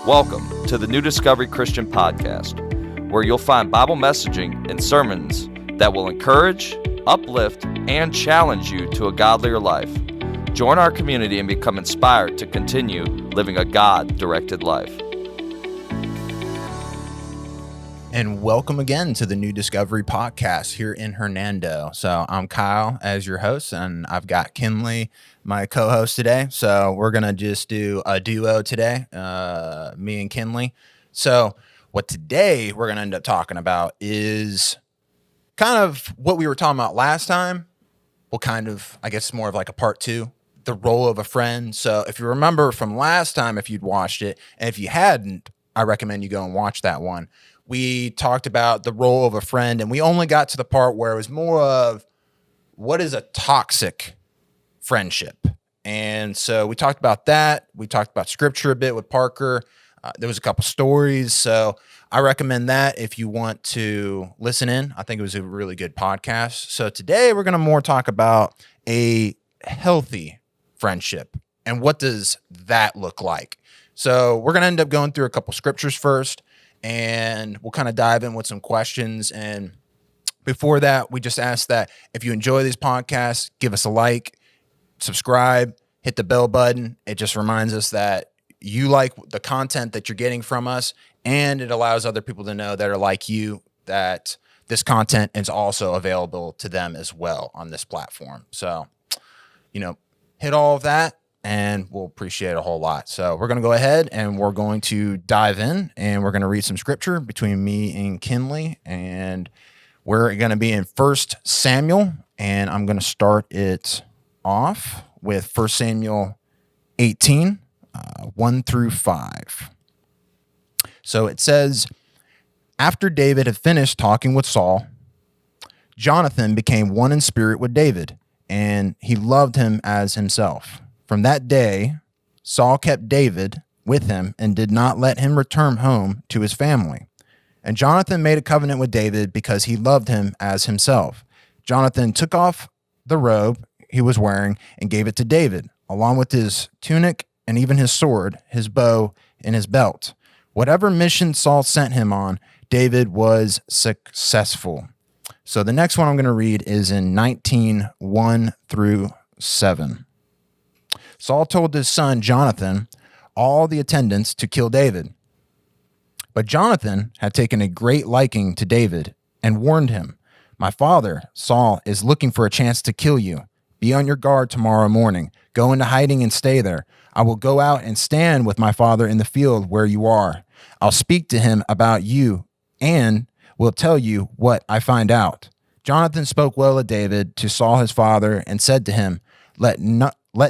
Welcome to the New Discovery Christian Podcast, where you'll find Bible messaging and sermons that will encourage, uplift, and challenge you to a godlier life. Join our community and become inspired to continue living a God-directed life. And welcome again to the New Discovery Podcast here in Hernando. So I'm Kyle as your host, and I've got Kinley, my co-host today. So we're going to just do a duo today, me and Kinley. So what today we're going to end up talking about is kind of what we were talking about last time. Well, kind of, I guess more of like a part two, the role of a friend. So if you remember from last time, if you'd watched it, and if you hadn't, I recommend you go and watch that one. We talked about the role of a friend, and we only got to the part where it was more of what is a toxic friendship. And so we talked about that. We talked about scripture a bit with Parker. There was a couple stories. So I recommend that if you want to listen in. I think it was a really good podcast. So today we're going to more talk about a healthy friendship and what does that look like. So we're going to end up going through a couple scriptures first, and we'll kind of dive in with some questions. And before that, we just ask that if you enjoy these podcasts, give us a like, subscribe, hit the bell button. It just reminds us that you like the content that you're getting from us, and it allows other people to know that are like you that this content is also available to them as well on this platform. So, hit all of that, and we'll appreciate it a whole lot. So we're going to go ahead and we're going to dive in, and we're going to read some scripture between me and Kinley, and we're going to be in 1 Samuel, and I'm going to start it off with 1 Samuel 18, 1 through 5. So it says, after David had finished talking with Saul, Jonathan became one in spirit with David, and he loved him as himself. From that day, Saul kept David with him and did not let him return home to his family. And Jonathan made a covenant with David because he loved him as himself. Jonathan took off the robe he was wearing and gave it to David, along with his tunic and even his sword, his bow, and his belt. Whatever mission Saul sent him on, David was successful. So the next one I'm going to read is in 19:1 through 7. Saul told his son Jonathan all the attendants to kill David. But Jonathan had taken a great liking to David and warned him, my father, Saul, is looking for a chance to kill you. Be on your guard tomorrow morning. Go into hiding and stay there. I will go out and stand with my father in the field where you are. I'll speak to him about you and will tell you what I find out. Jonathan spoke well of David to Saul his father and said to him, Let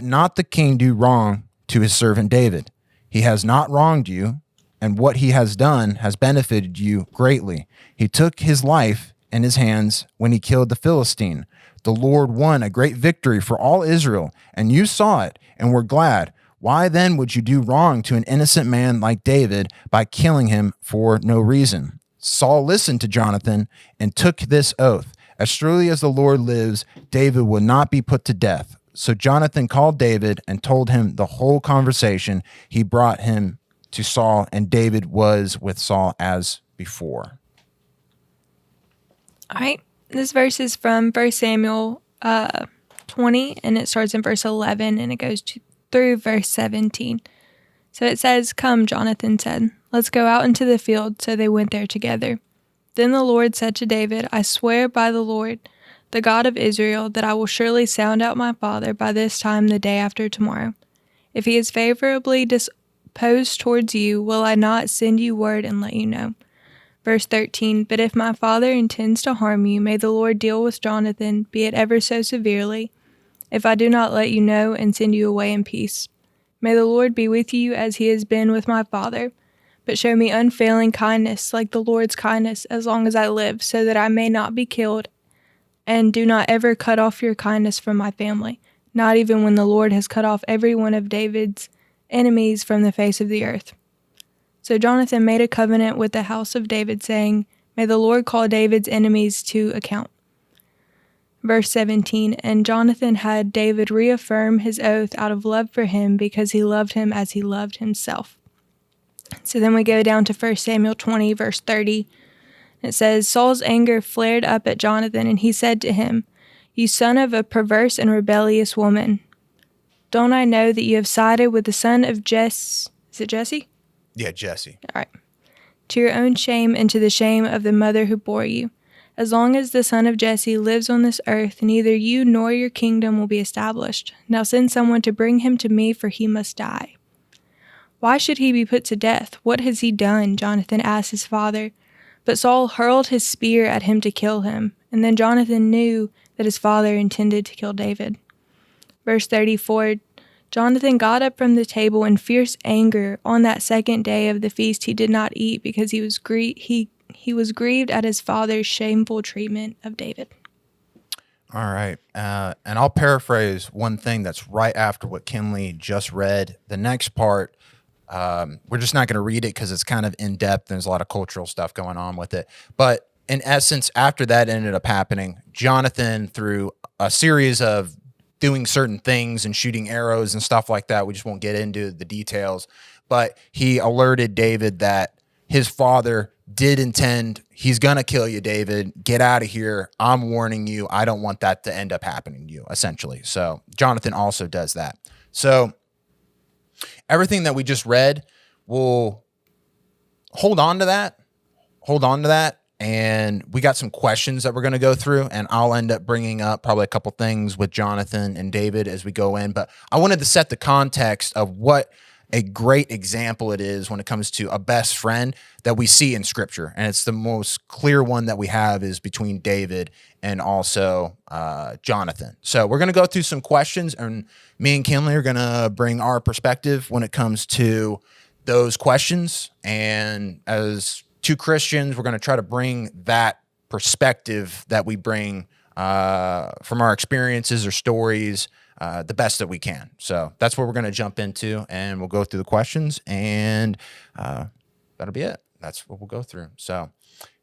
not the king do wrong to his servant David. He has not wronged you, and what he has done has benefited you greatly. He took his life in his hands when he killed the Philistine. The Lord won a great victory for all Israel, and you saw it and were glad. Why then would you do wrong to an innocent man like David by killing him for no reason? Saul listened to Jonathan and took this oath. As surely as the Lord lives, David will not be put to death. So Jonathan called David and told him the whole conversation. He brought him to Saul, and David was with Saul as before. All right. This verse is from 1 Samuel 20, and it starts in verse 11, and it goes through verse 17. So it says, Come, Jonathan said, let's go out into the field. So they went there together. Then the Lord said to David, I swear by the Lord, the God of Israel, that I will surely sound out my father by this time the day after tomorrow. If he is favorably disposed towards you, will I not send you word and let you know? Verse 13, But if my father intends to harm you, may the Lord deal with Jonathan, be it ever so severely, if I do not let you know and send you away in peace. May the Lord be with you as he has been with my father, but show me unfailing kindness like the Lord's kindness as long as I live, so that I may not be killed. And do not ever cut off your kindness from my family, not even when the Lord has cut off every one of David's enemies from the face of the earth. So Jonathan made a covenant with the house of David, saying, May the Lord call David's enemies to account. Verse 17, And Jonathan had David reaffirm his oath out of love for him, because he loved him as he loved himself. So then we go down to 1 Samuel 20, verse 30. It says, Saul's anger flared up at Jonathan, and he said to him, You son of a perverse and rebellious woman, don't I know that you have sided with the son of Jesse? Is it Jesse? Yeah, Jesse. All right. To your own shame and to the shame of the mother who bore you. As long as the son of Jesse lives on this earth, neither you nor your kingdom will be established. Now send someone to bring him to me, for he must die. Why should he be put to death? What has he done? Jonathan asked his father. But Saul hurled his spear at him to kill him, and then Jonathan knew that his father intended to kill David. Verse 34, Jonathan got up from the table in fierce anger. On that second day of the feast he did not eat because he was grieved at his father's shameful treatment of David. All right. And I'll paraphrase one thing that's right after what Kinley just read. The next part, we're just not going to read it because it's kind of in depth. There's a lot of cultural stuff going on with it. But in essence, after that ended up happening, Jonathan, through a series of doing certain things and shooting arrows and stuff like that, we just won't get into the details, but he alerted David that his father did intend, he's going to kill you, David. Get out of here. I'm warning you. I don't want that to end up happening to you, essentially. So Jonathan also does that. So everything that we just read, we'll hold on to that. And we got some questions that we're going to go through, and I'll end up bringing up probably a couple things with Jonathan and David as we go in. But I wanted to set the context of what a great example it is when it comes to a best friend that we see in Scripture. And it's the most clear one that we have is between David and also Jonathan. So we're going to go through some questions, and me and Kinley are going to bring our perspective when it comes to those questions. And as two Christians, we're going to try to bring that perspective that we bring from our experiences or stories the best that we can. So that's what we're going to jump into, and we'll go through the questions, and that'll be it. That's what we'll go through. So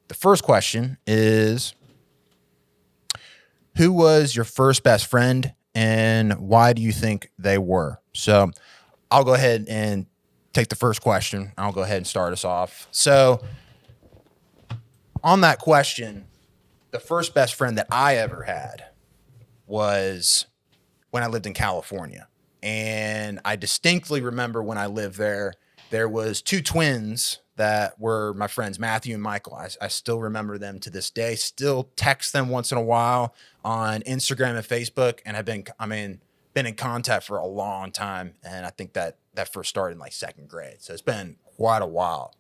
the first question is, who was your first best friend, and why do you think they were? So I'll go ahead and take the first question. I'll go ahead and start us off. So on that question, the first best friend that I ever had was when I lived in California. And I distinctly remember when I lived there, there was two twins that were my friends, Matthew and Michael. I still remember them to this day, still text them once in a while on Instagram and Facebook, and have been in contact for a long time. And I think that first started in like second grade. So it's been quite a while.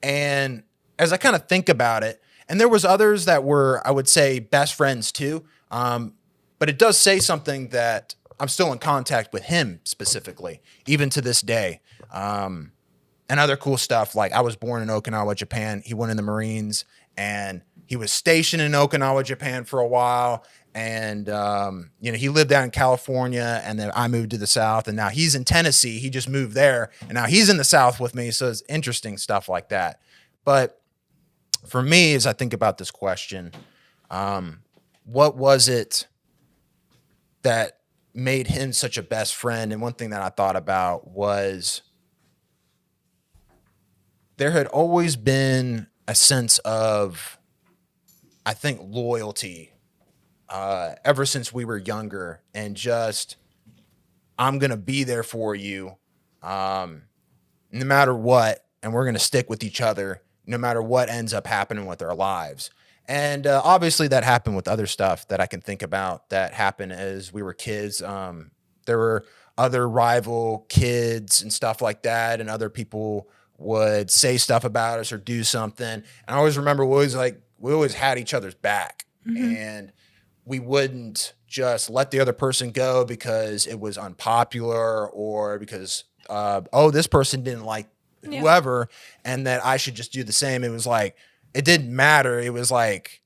And as I kind of think about it, and there was others that were, I would say, best friends too. But it does say something that I'm still in contact with him specifically, even to this day. And other cool stuff, like I was born in Okinawa, Japan. He went in the Marines, and he was stationed in Okinawa, Japan for a while. And, he lived out in California, and then I moved to the South, and now he's in Tennessee. He just moved there, and now he's in the South with me. So it's interesting stuff like that. But for me, as I think about this question, what was it that made him such a best friend? And one thing that I thought about was there had always been a sense of, I think, loyalty ever since we were younger, and just, I'm going to be there for you no matter what, and we're going to stick with each other no matter what ends up happening with our lives. And obviously that happened with other stuff that I can think about that happened as we were kids. There were other rival kids and stuff like that, and other people would say stuff about us or do something. And I always remember we always had each other's back. Mm-hmm. And we wouldn't just let the other person go because it was unpopular, or because, this person didn't like whoever, and that I should just do the same. It was like, it didn't matter. It was like,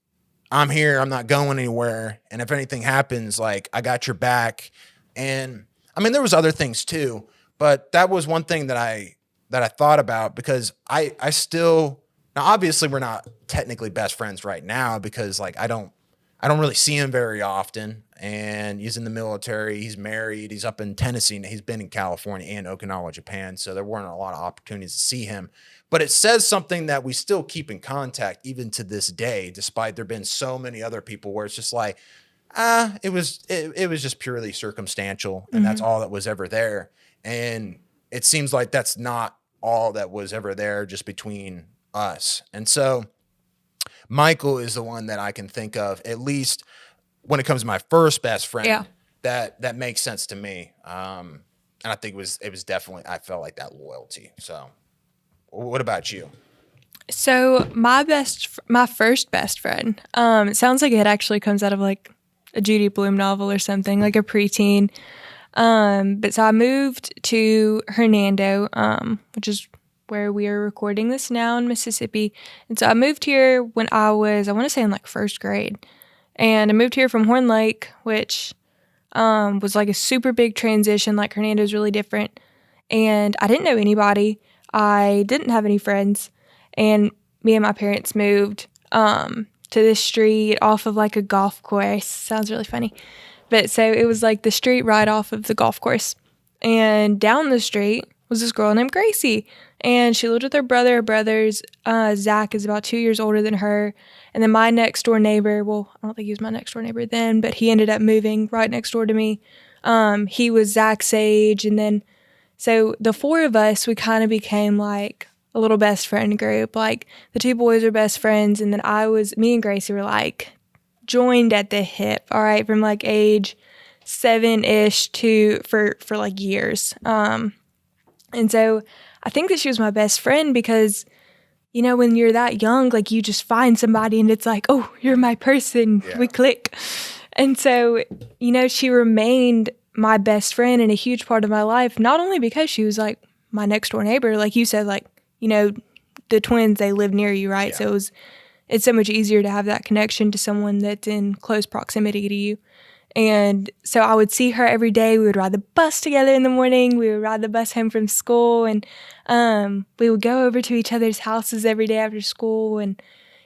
I'm here, I'm not going anywhere. And if anything happens, like, I got your back. And I mean, there was other things too, but that was one thing that I thought about, because I still, now obviously we're not technically best friends right now, because like, I don't I don't really see him very often, and he's in the military. He's married. He's up in Tennessee. And he's been in California and Okinawa, Japan. So there weren't a lot of opportunities to see him. But it says something that we still keep in contact even to this day, despite there been so many other people where it's just like, it was just purely circumstantial, and that's all that was ever there. And it seems like that's not all that was ever there just between us. And so Michael is the one that I can think of, at least when it comes to my first best friend, that makes sense to me. And I think it was definitely, I felt like that loyalty. So what about you? So my first best friend, it sounds like it actually comes out of like a Judy Blume novel or something, like a preteen. But so I moved to Hernando, which is where we are recording this now in Mississippi. And so I moved here when I want to say in like first grade. And I moved here from Horn Lake, which was like a super big transition. Like Hernando is really different. And I didn't know anybody. I didn't have any friends. And me and my parents moved to this street off of like a golf course. Sounds really funny. But so it was like the street right off of the golf course. And down the street was this girl named Gracie. And she lived with her brother. Her brother's Zach is about 2 years older than her. And then my next door neighbor, well, I don't think he was my next door neighbor then, but he ended up moving right next door to me. He was Zach's age. And then, so the four of us, we kind of became like a little best friend group. Like the two boys were best friends. And then me and Gracie were like joined at the hip, all right, from like age 7-ish for like years. And so I think that she was my best friend because, you know, when you're that young, like you just find somebody and it's like, oh, you're my person. Yeah. We click. And so, you know, she remained my best friend and a huge part of my life, not only because she was like my next door neighbor, like you said, like, you know, the twins, they live near you, right? Yeah. So it's so much easier to have that connection to someone that's in close proximity to you. And so I would see her every day. We would ride the bus together in the morning. We would ride the bus home from school. And we would go over to each other's houses every day after school. And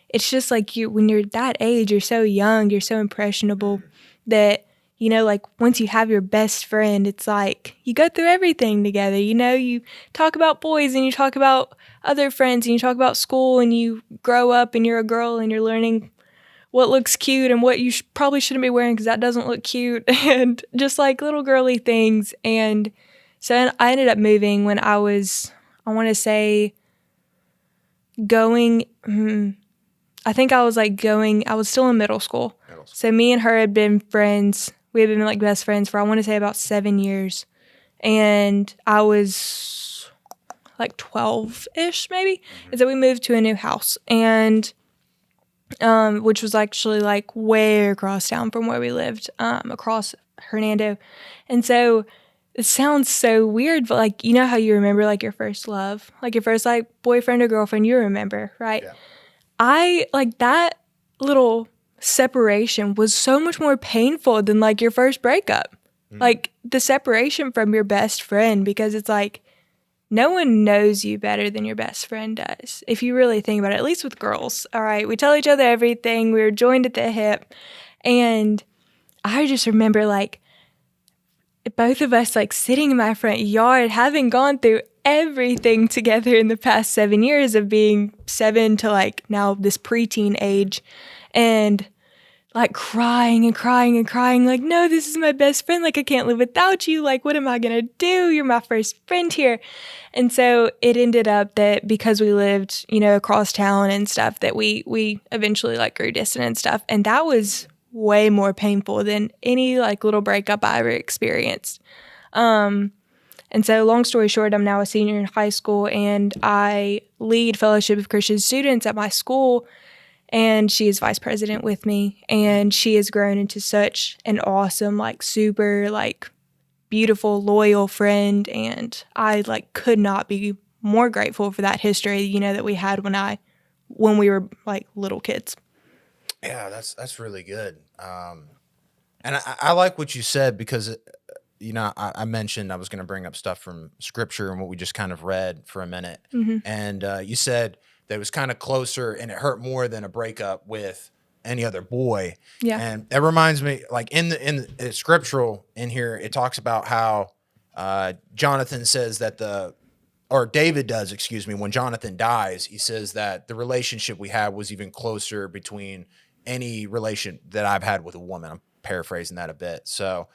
it's just like when you're that age, you're so young, you're so impressionable that, you know, like once you have your best friend, it's like you go through everything together. You know, you talk about boys and you talk about other friends and you talk about school and you grow up and you're a girl and you're learning what looks cute and what you probably shouldn't be wearing because that doesn't look cute, and just like little girly things. And so I ended up moving when I was, I want to say, I think I was still in middle school. So me and her had been friends. We had been like best friends for, I want to say, about 7 years. And I was like 12-ish maybe. And so we moved to a new house. And which was actually like way across town from where we lived, across Hernando. And so it sounds so weird, but like, you know how you remember like your first love, like your first like boyfriend or girlfriend, you remember, right? Yeah. I like that little separation was so much more painful than like your first breakup. Like the separation from your best friend, because it's like, no one knows you better than your best friend does. If you really think about it, at least with girls, all right? We tell each other everything. We were joined at the hip. And I just remember like both of us like sitting in my front yard, having gone through everything together in the past 7 years of being 7 to like now this preteen age, and like crying and crying and crying, like, no, this is my best friend. Like, I can't live without you. Like, what am I going to do? You're my first friend here. And so it ended up that because we lived, you know, across town and stuff, that we eventually like grew distant and stuff. And that was way more painful than any like little breakup I ever experienced. And so long story short, I'm now a senior in high school and I lead Fellowship of Christian Students at my school. And she is vice president with me, and she has grown into such an awesome, like super, like beautiful, loyal friend. And I like could not be more grateful for that history, you know, that we had when we were like little kids. Yeah, that's really good. And I like what you said because, you know, I mentioned I was going to bring up stuff from scripture and what we just kind of read for a minute. Mm-hmm. And you said that it was kind of closer and it hurt more than a breakup with any other boy. Yeah. And that reminds me, like in the scriptural in here, it talks about how Jonathan says that David does, excuse me, when Jonathan dies, he says that the relationship we had was even closer between any relation that I've had with a woman. I'm paraphrasing that a bit. So,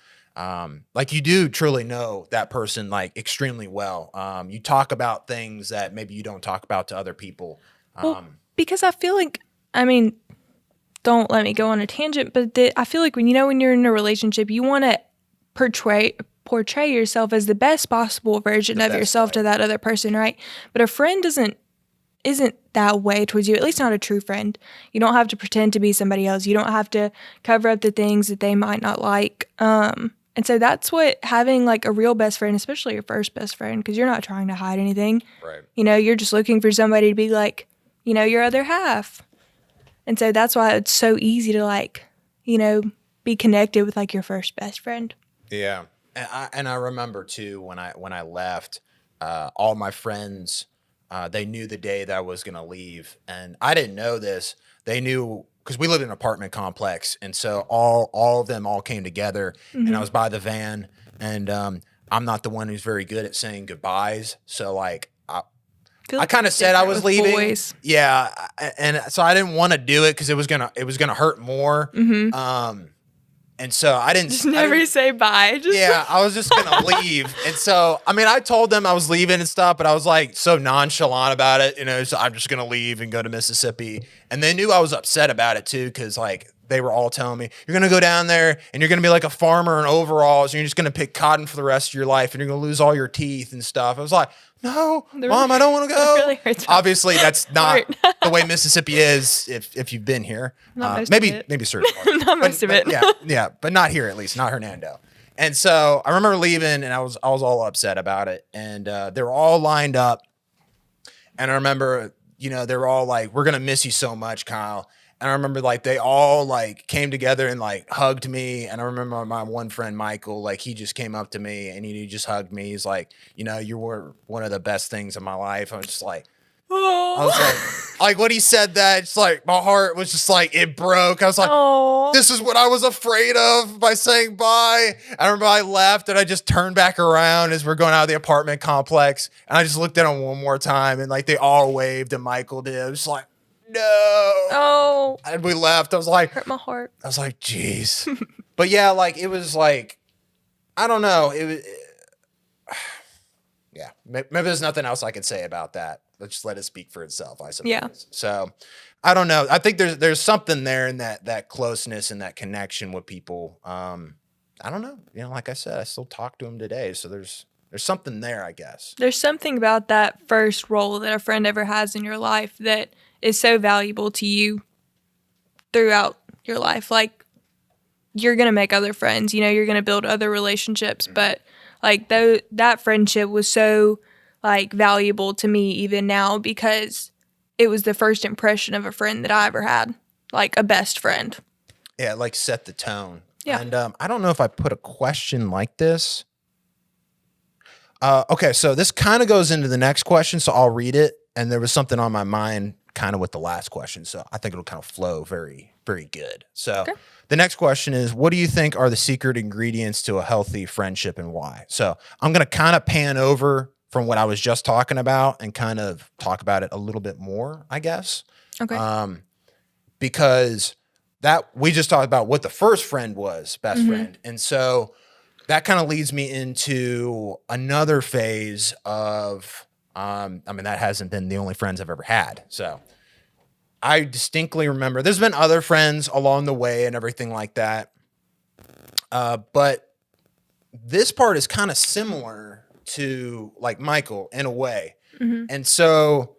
like you do truly know that person like extremely well. You talk about things that maybe you don't talk about to other people. Well, because I feel like, I mean, don't let me go on a tangent, but I feel like when you're in a relationship, you want to portray yourself as the best possible version of yourself to that other person, right? But a friend isn't that way towards you, at least not a true friend. You don't have to pretend to be somebody else. You don't have to cover up the things that they might not like. And so that's what having like a real best friend, especially your first best friend, because you're not trying to hide anything. Right. You're just looking for somebody to be like, your other half. And so that's why it's so easy to like, be connected with like your first best friend. Yeah. And I remember too, when I left, all my friends, they knew the day that I was going to leave. And I didn't know this. They knew because we lived in an apartment complex. And so all of them all came together and I was by the van and, I'm not the one who's very good at saying goodbyes. So like, I kind of said I was leaving. Boys. Yeah. And so I didn't want to do it because it was going to hurt more. And so I didn't just never say bye. Yeah, I was just gonna leave. And so I mean I told them I was leaving and stuff, but I was like so nonchalant about it, so I'm just gonna leave and go to Mississippi. And they knew I was upset about it too, because like they were all telling me, you're gonna go down there and you're gonna be like a farmer in overalls and you're just gonna pick cotton for the rest of your life and you're gonna lose all your teeth and stuff. I was like, no, Mom, I don't want to go. Really hurts. Obviously, that's not the way Mississippi is. If you've been here, maybe certain parts. Not most of it. Yeah, but not here at least, not Hernando. And so I remember leaving, and I was all upset about it. And they were all lined up, and I remember, they were all like, "We're gonna miss you so much, Kyle." And I remember like they all like came together and like hugged me. And I remember my one friend, Michael, like he just came up to me and he just hugged me. He's like, you were one of the best things in my life. I was just like, I was like when he said that, it's like my heart was just like, it broke. I was like, This is what I was afraid of by saying bye. I remember I left and I just turned back around as we're going out of the apartment complex. And I just looked at him one more time and like they all waved and Michael did. I was just like, no. Oh. And we left. I was like, hurt my heart. I was like, geez. But yeah, like it was like, I don't know. Yeah. Maybe there's nothing else I could say about that. Let's just let it speak for itself, I suppose. Yeah. So I don't know. I think there's something there in that closeness and that connection with people. I don't know. Like I said, I still talk to them today. So there's something there, I guess. There's something about that first role that a friend ever has in your life that is so valuable to you throughout your life. Like, you're going to make other friends, you're going to build other relationships, but like that friendship was so like valuable to me even now because it was the first impression of a friend that I ever had, like a best friend. Yeah, like set the tone. Yeah. And I don't know if I put a question like this. Okay, so this kind of goes into the next question, so I'll read it. And there was something on my mind kind of with the last question, so I think it'll kind of flow very, very good. So The next question is, what do you think are the secret ingredients to a healthy friendship and why? So I'm going to kind of pan over from what I was just talking about and kind of talk about it a little bit more, I guess. Okay. Because that we just talked about what the first friend was, best friend. And so that kind of leads me into another phase of, that hasn't been the only friends I've ever had. So I distinctly remember there's been other friends along the way and everything like that. But this part is kind of similar to like Michael in a way. And so,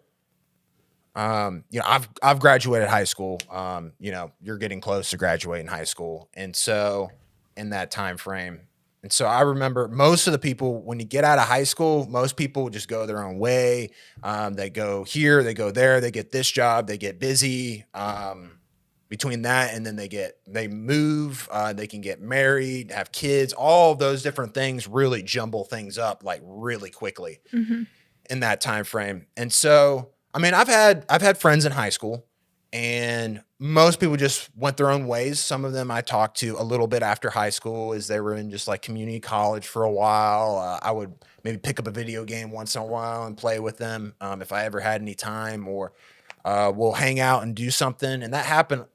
I've graduated high school. You're getting close to graduating high school. And so in that time frame, and so I remember most of the people, when you get out of high school, most people just go their own way. They go here, they go there, they get this job, they get busy. Between that and then they move, they can get married, have kids, all of those different things really jumble things up like really quickly in that time frame. And so, I've had friends in high school and most people just went their own ways. Some of them I talked to a little bit after high school as they were in just like community college for a while. I would maybe pick up a video game once in a while and play with them if I ever had any time, or we'll hang out and do something. And that happened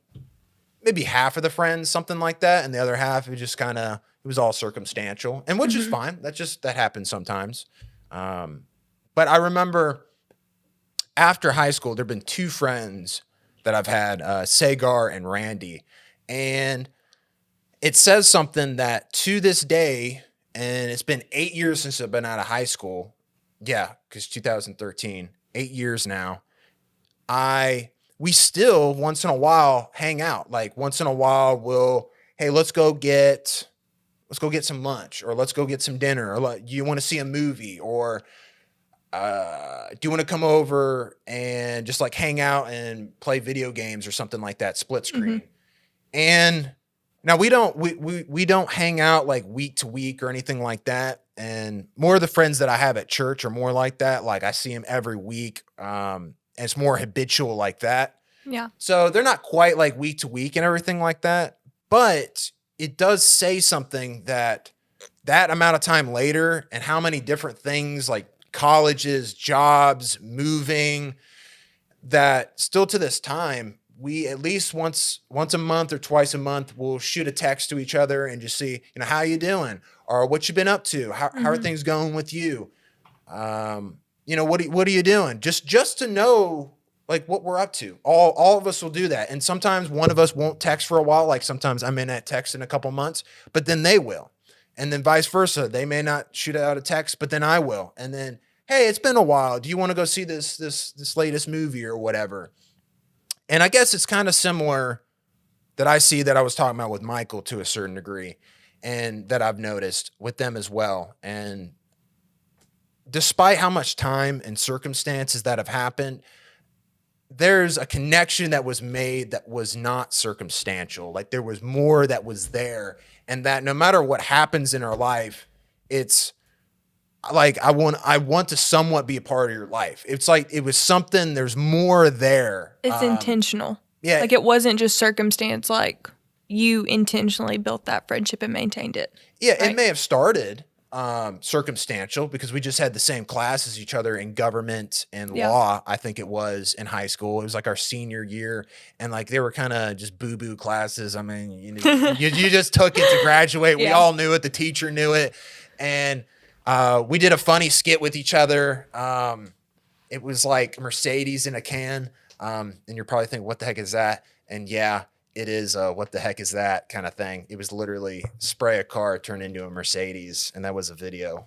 maybe half of the friends, something like that. And the other half, it just kind of, it was all circumstantial, and which is fine. That happens sometimes. But I remember after high school, there've been two friends that I've had, Sagar and Randy. And it says something that to this day, and it's been 8 years since I've been out of high school. Yeah, because 2013, 8 years now. We still once in a while hang out. Like once in a while hey, let's go get some lunch, or let's go get some dinner, or like, you want to see a movie, or do you want to come over and just like hang out and play video games or something like that, split screen. And now we don't hang out like week to week or anything like that. And more of the friends that I have at church are more like that. Like I see them every week. And it's more habitual like that. Yeah. So they're not quite like week to week and everything like that, but it does say something that amount of time later, and how many different things like colleges, jobs, moving, that still to this time, we at least once a month or twice a month, we'll shoot a text to each other and just see, how you doing, or what you been up to? How are things going with you? What are you doing? Just to know like what we're up to. All of us will do that. And sometimes one of us won't text for a while. Like sometimes I may not text in a couple months, but then they will. And then vice versa. They may not shoot out a text, but then I will. And then, hey, it's been a while. Do you want to go see this latest movie or whatever? And I guess it's kind of similar that I see that I was talking about with Michael to a certain degree, and that I've noticed with them as well. And despite how much time and circumstances that have happened, there's a connection that was made that was not circumstantial. Like there was more that was there, and that no matter what happens in our life, it's like I want to somewhat be a part of your life. It's like it was something. There's more there. It's intentional. Yeah, like it wasn't just circumstance. Like you intentionally built that friendship and maintained it. Yeah, right? It may have started circumstantial because we just had the same class as each other in government and law. I think it was in high school. It was like our senior year, and like they were kind of just boo-boo classes. I mean, you just took it to graduate. We all knew it. The teacher knew it, and we did a funny skit with each other. It was like Mercedes in a can, and you're probably thinking, "What the heck is that?" And yeah. It is what the heck is that kind of thing. It was literally spray a car, turn into a Mercedes, and that was a video.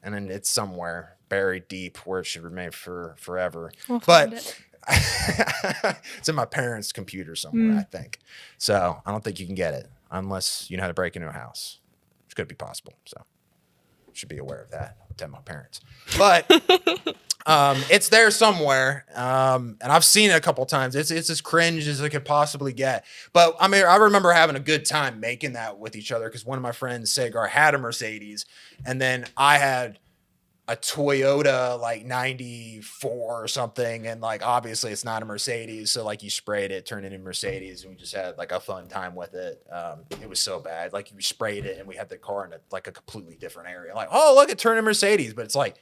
And then it's somewhere buried deep where it should remain for forever. We'll but find it. it's in my parents' computer somewhere, I think. So I don't think you can get it unless you know how to break into a house, which could be possible. So should be aware of that. Tell my parents. But it's there somewhere. And I've seen it a couple times. It's as cringe as it could possibly get. But I mean, I remember having a good time making that with each other because one of my friends, Sagar, had a Mercedes, and then I had a Toyota like 94 or something. And like, obviously it's not a Mercedes. So like you sprayed it, turned it into Mercedes, and we just had like a fun time with it. It was so bad. Like we sprayed it and we had the car in like a completely different area. Like, oh, look, it turned into Mercedes, but it's like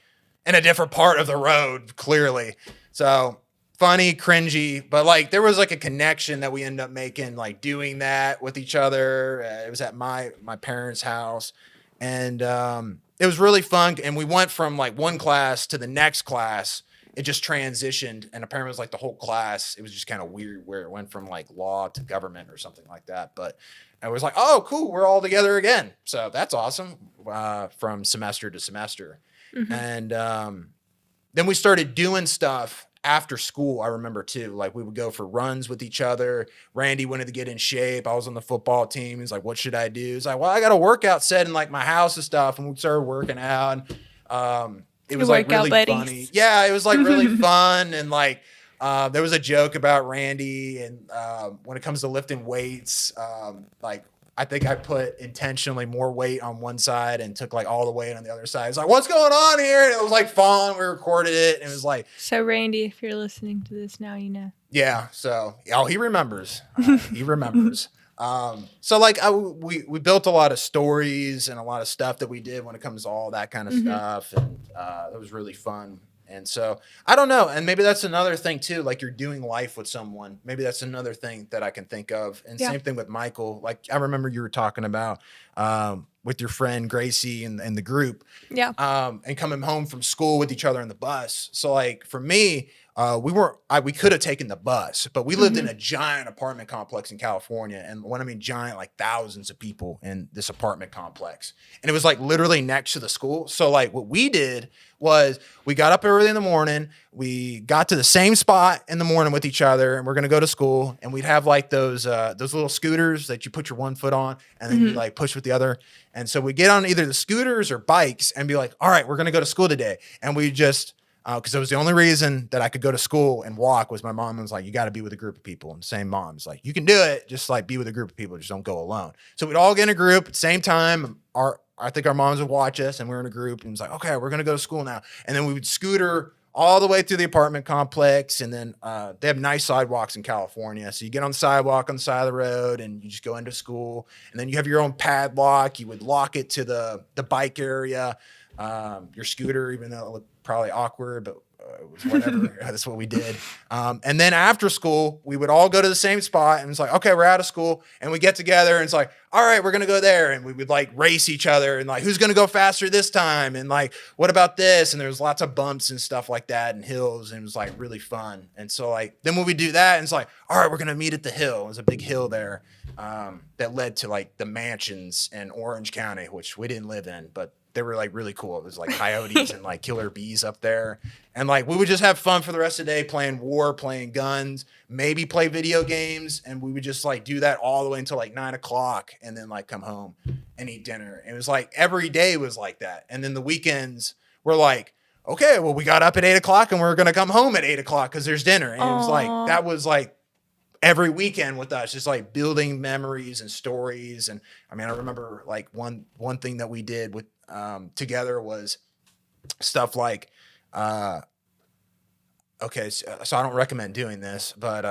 in a different part of the road, clearly. So funny, cringy, but like there was like a connection that we ended up making, like doing that with each other. It was at my parents' house, and it was really fun. And we went from like one class to the next class. It just transitioned, and apparently it was like the whole class. It was just kind of weird where it went from like law to government or something like that. But I was like, oh, cool, we're all together again. So that's awesome from semester to semester. Mm-hmm. And then we started doing stuff after school. I remember too, like we would go for runs with each other. Randy wanted to get in shape. I was on the football team. He's like, what should I do? He's like, well, I got a workout set in like my house and stuff. And we started working out. It was like really funny. Yeah, it was like really fun. And like there was a joke about Randy, and when it comes to lifting weights, like I think I put intentionally more weight on one side and took like all the weight on the other side. It's like, what's going on here? And it was like fun. We recorded it, and it was like, so Randy, if you're listening to this now, you know. Yeah. So, he remembers. He remembers. So like we built a lot of stories and a lot of stuff that we did when it comes to all that kind of stuff, and it was really fun. And so I don't know, and maybe that's another thing too. Like you're doing life with someone. Maybe that's another thing that I can think of. And same thing with Michael. Like I remember you were talking about with your friend Gracie and the group. Yeah. And coming home from school with each other on the bus. So like for me, we could have taken the bus, but we lived in a giant apartment complex in California. And when I mean giant, like thousands of people in this apartment complex. And it was like literally next to the school. So like what we did was we got up early in the morning, we got to the same spot in the morning with each other, and we're going to go to school, and we'd have like those little scooters that you put your one foot on and then you like push with the other. And so we get on either the scooters or bikes and be like, all right, we're going to go to school today. And we just, because it was the only reason that I could go to school and walk was my mom was like, you got to be with a group of people. And same mom's like, you can do it. Just like be with a group of people. Just don't go alone. So we'd all get in a group at the same time. I think our moms would watch us and we're in a group and it's like, okay, we're going to go to school now. And then we would scooter all the way through the apartment complex. And then they have nice sidewalks in California. So you get on the sidewalk on the side of the road and you just go into school. And then you have your own padlock. You would lock it to the bike area, your scooter, even though it looked probably awkward, but it was whatever. That's what we did. And then after school, we would all go to the same spot and it's like, okay, we're out of school, and we get together and it's like, all right, we're going to go there. And we would like race each other and like, who's going to go faster this time? And like, what about this? And there was lots of bumps and stuff like that and hills, and it was like really fun. And so like, then when we do that, and it's like, all right, we're going to meet at the hill. There's a big hill there that led to like the mansions in Orange County, which we didn't live in, but they were like really cool. It was like coyotes and like killer bees up there. And like, we would just have fun for the rest of the day playing war, playing guns, maybe play video games. And we would just like do that all the way until like 9 o'clock and then like come home and eat dinner. And it was like every day was like that. And then the weekends were like, okay, well, we got up at 8 o'clock and we're going to come home at 8 o'clock because there's dinner. And it was like, that was like every weekend with us, just like building memories and stories. And I mean, I remember like one thing that we did with together was stuff like okay, so I don't recommend doing this, but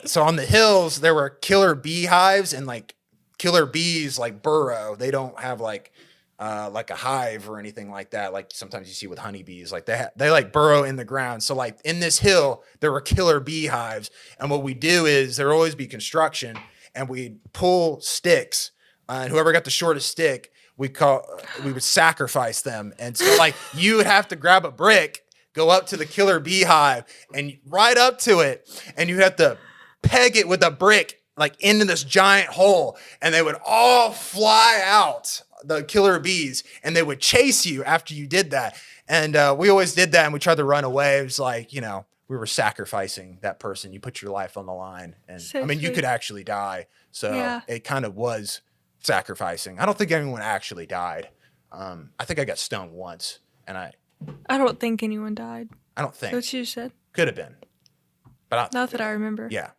so on the hills there were killer beehives, and like killer bees like burrow. They don't have like a hive or anything like that, like sometimes you see with honeybees. Like they like burrow in the ground. So like in this hill there were killer beehives, and what we do is there always be construction, and we'd pull sticks, and whoever got the shortest stick, we would sacrifice them. And so like you would have to grab a brick, go up to the killer beehive and right up to it, and you have to peg it with a brick like into this giant hole, and they would all fly out, the killer bees, and they would chase you after you did that. And we always did that, and we tried to run away. It was like, you know, we were sacrificing that person. You put your life on the line, and So I mean, you sweet. could actually die. So it kind of was sacrificing. I don't think anyone actually died. I think I got stoned once, and I don't think anyone died. don't think. That's what you said. Could have been, but Not that I remember. Yeah.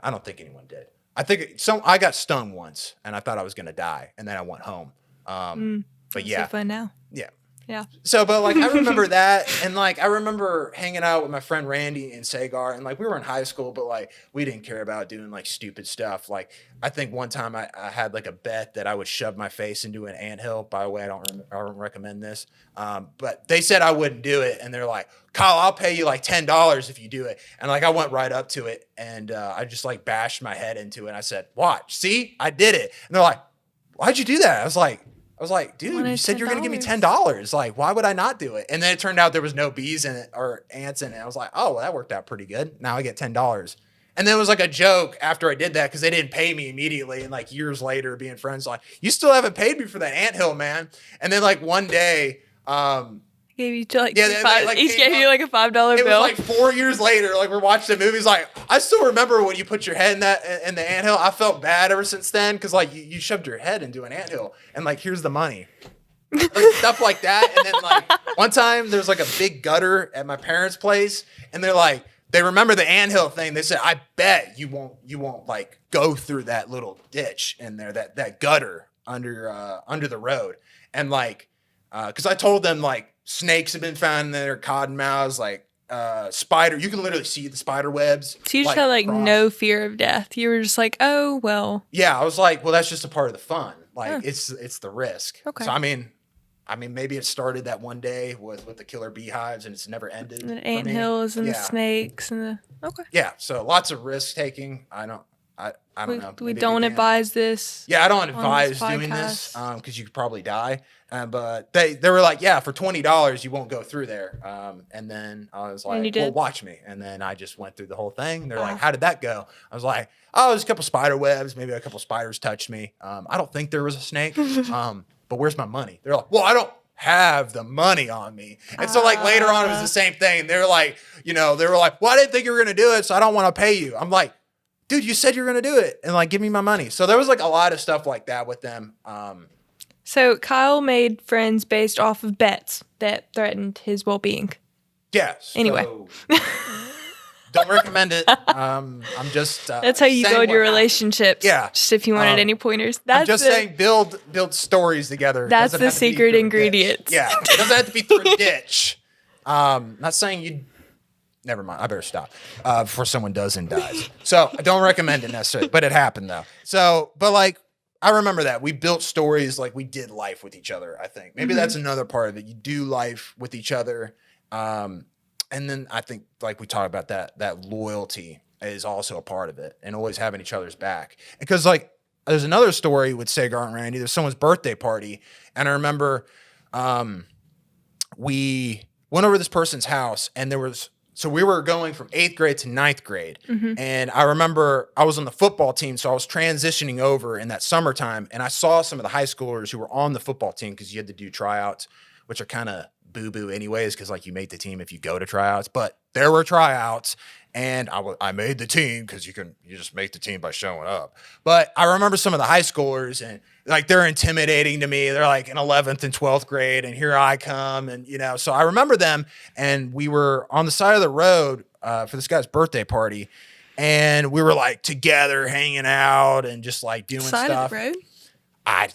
I don't think anyone did. I think I got stoned once, and I thought I was gonna die, and then I went home. But yeah, So fun now. yeah. Yeah. So, but like, I remember that. And like, I remember hanging out with my friend Randy and Sagar, and like, we were in high school, but like, we didn't care about doing like stupid stuff. Like, I think one time I had like a bet that I would shove my face into an anthill. By the way, I don't recommend this. But they said I wouldn't do it. And they're like, Kyle, I'll pay you like $10 if you do it. And like, I went right up to it, and I just like bashed my head into it. And I said, watch, see, I did it. And they're like, why'd you do that? I was like, dude, you said you were going to give me $10. Like, why would I not do it? And then it turned out there was no bees in it or ants in it. I was like, oh, well, that worked out pretty good. Now I get $10. And then it was like a joke after I did that, because they didn't pay me immediately. And like years later, being friends, like, you still haven't paid me for that anthill, man. And then like one day, Gave you like each gave you like a $5 bill. it was like 4 years later, like we're watching the movies. Like, I still remember when you put your head in the anthill. I felt bad ever since then, because like you shoved your head into an anthill, and like, here's the money, like, stuff like that. And then like one time there's like a big gutter at my parents' place, and they're like, they remember the anthill thing. They said, I bet you won't like go through that little ditch in there, that gutter under the road. And like, because I told them like snakes have been found in there, cottonmouths, like spider. You can literally see the spider webs. So you just had like no fear of death. You were just like, oh well. Yeah, I was like, well, that's just a part of the fun. Like it's the risk. Okay. So I mean, maybe it started that one day with the killer beehives, and it's never ended. The anthills and the snakes and the Yeah, so lots of risk taking. I don't know. We don't advise this. Yeah, I don't advise doing this because you could probably die. But they were like, yeah, for $20 you won't go through there. And then I was like, well, watch me. And then I just went through the whole thing. They're like, how did that go? I was like, oh, there's a couple spider webs. Maybe a couple spiders touched me. I don't think there was a snake. But where's my money? They're like, well, I don't have the money on me. And so like later on, it was the same thing. They're like, they were like, well, I didn't think you were going to do it, so I don't want to pay you. I'm like, dude, you said you were going to do it, and like, give me my money. So there was like a lot of stuff like that with them. So Kyle made friends based off of bets that threatened his well-being. Yes. Anyway. So, don't recommend it. I'm just that's how you build your relationships. Yeah. Just if you wanted any pointers. I'm just saying build stories together. That's the secret ingredient. Yeah. It doesn't have to be through a ditch. Not saying you. Never mind. I better stop before someone does and dies. So I don't recommend it necessarily, but it happened though. So, but like, I remember that we built stories, like we did life with each other. I think maybe that's another part of it. You do life with each other. And then I think, like we talked about, that loyalty is also a part of it, and always having each other's back. Because like, there's another story with Sagar and Randy. There's someone's birthday party, and I remember we went over to this person's house, and so we were going from 8th grade to 9th grade. And I remember I was on the football team, so I was transitioning over in that summertime, and I saw some of the high schoolers who were on the football team because you had to do tryouts, which are kind of boo-boo anyways, because like you make the team if you go to tryouts. But there were tryouts, and I made the team because you just make the team by showing up. But I remember some of the high schoolers, and like they're intimidating to me. They're like in 11th and 12th grade, and here I come, and so I remember them, and we were on the side of the road for this guy's birthday party, and we were like together hanging out and just like doing stuff. Side of the road? I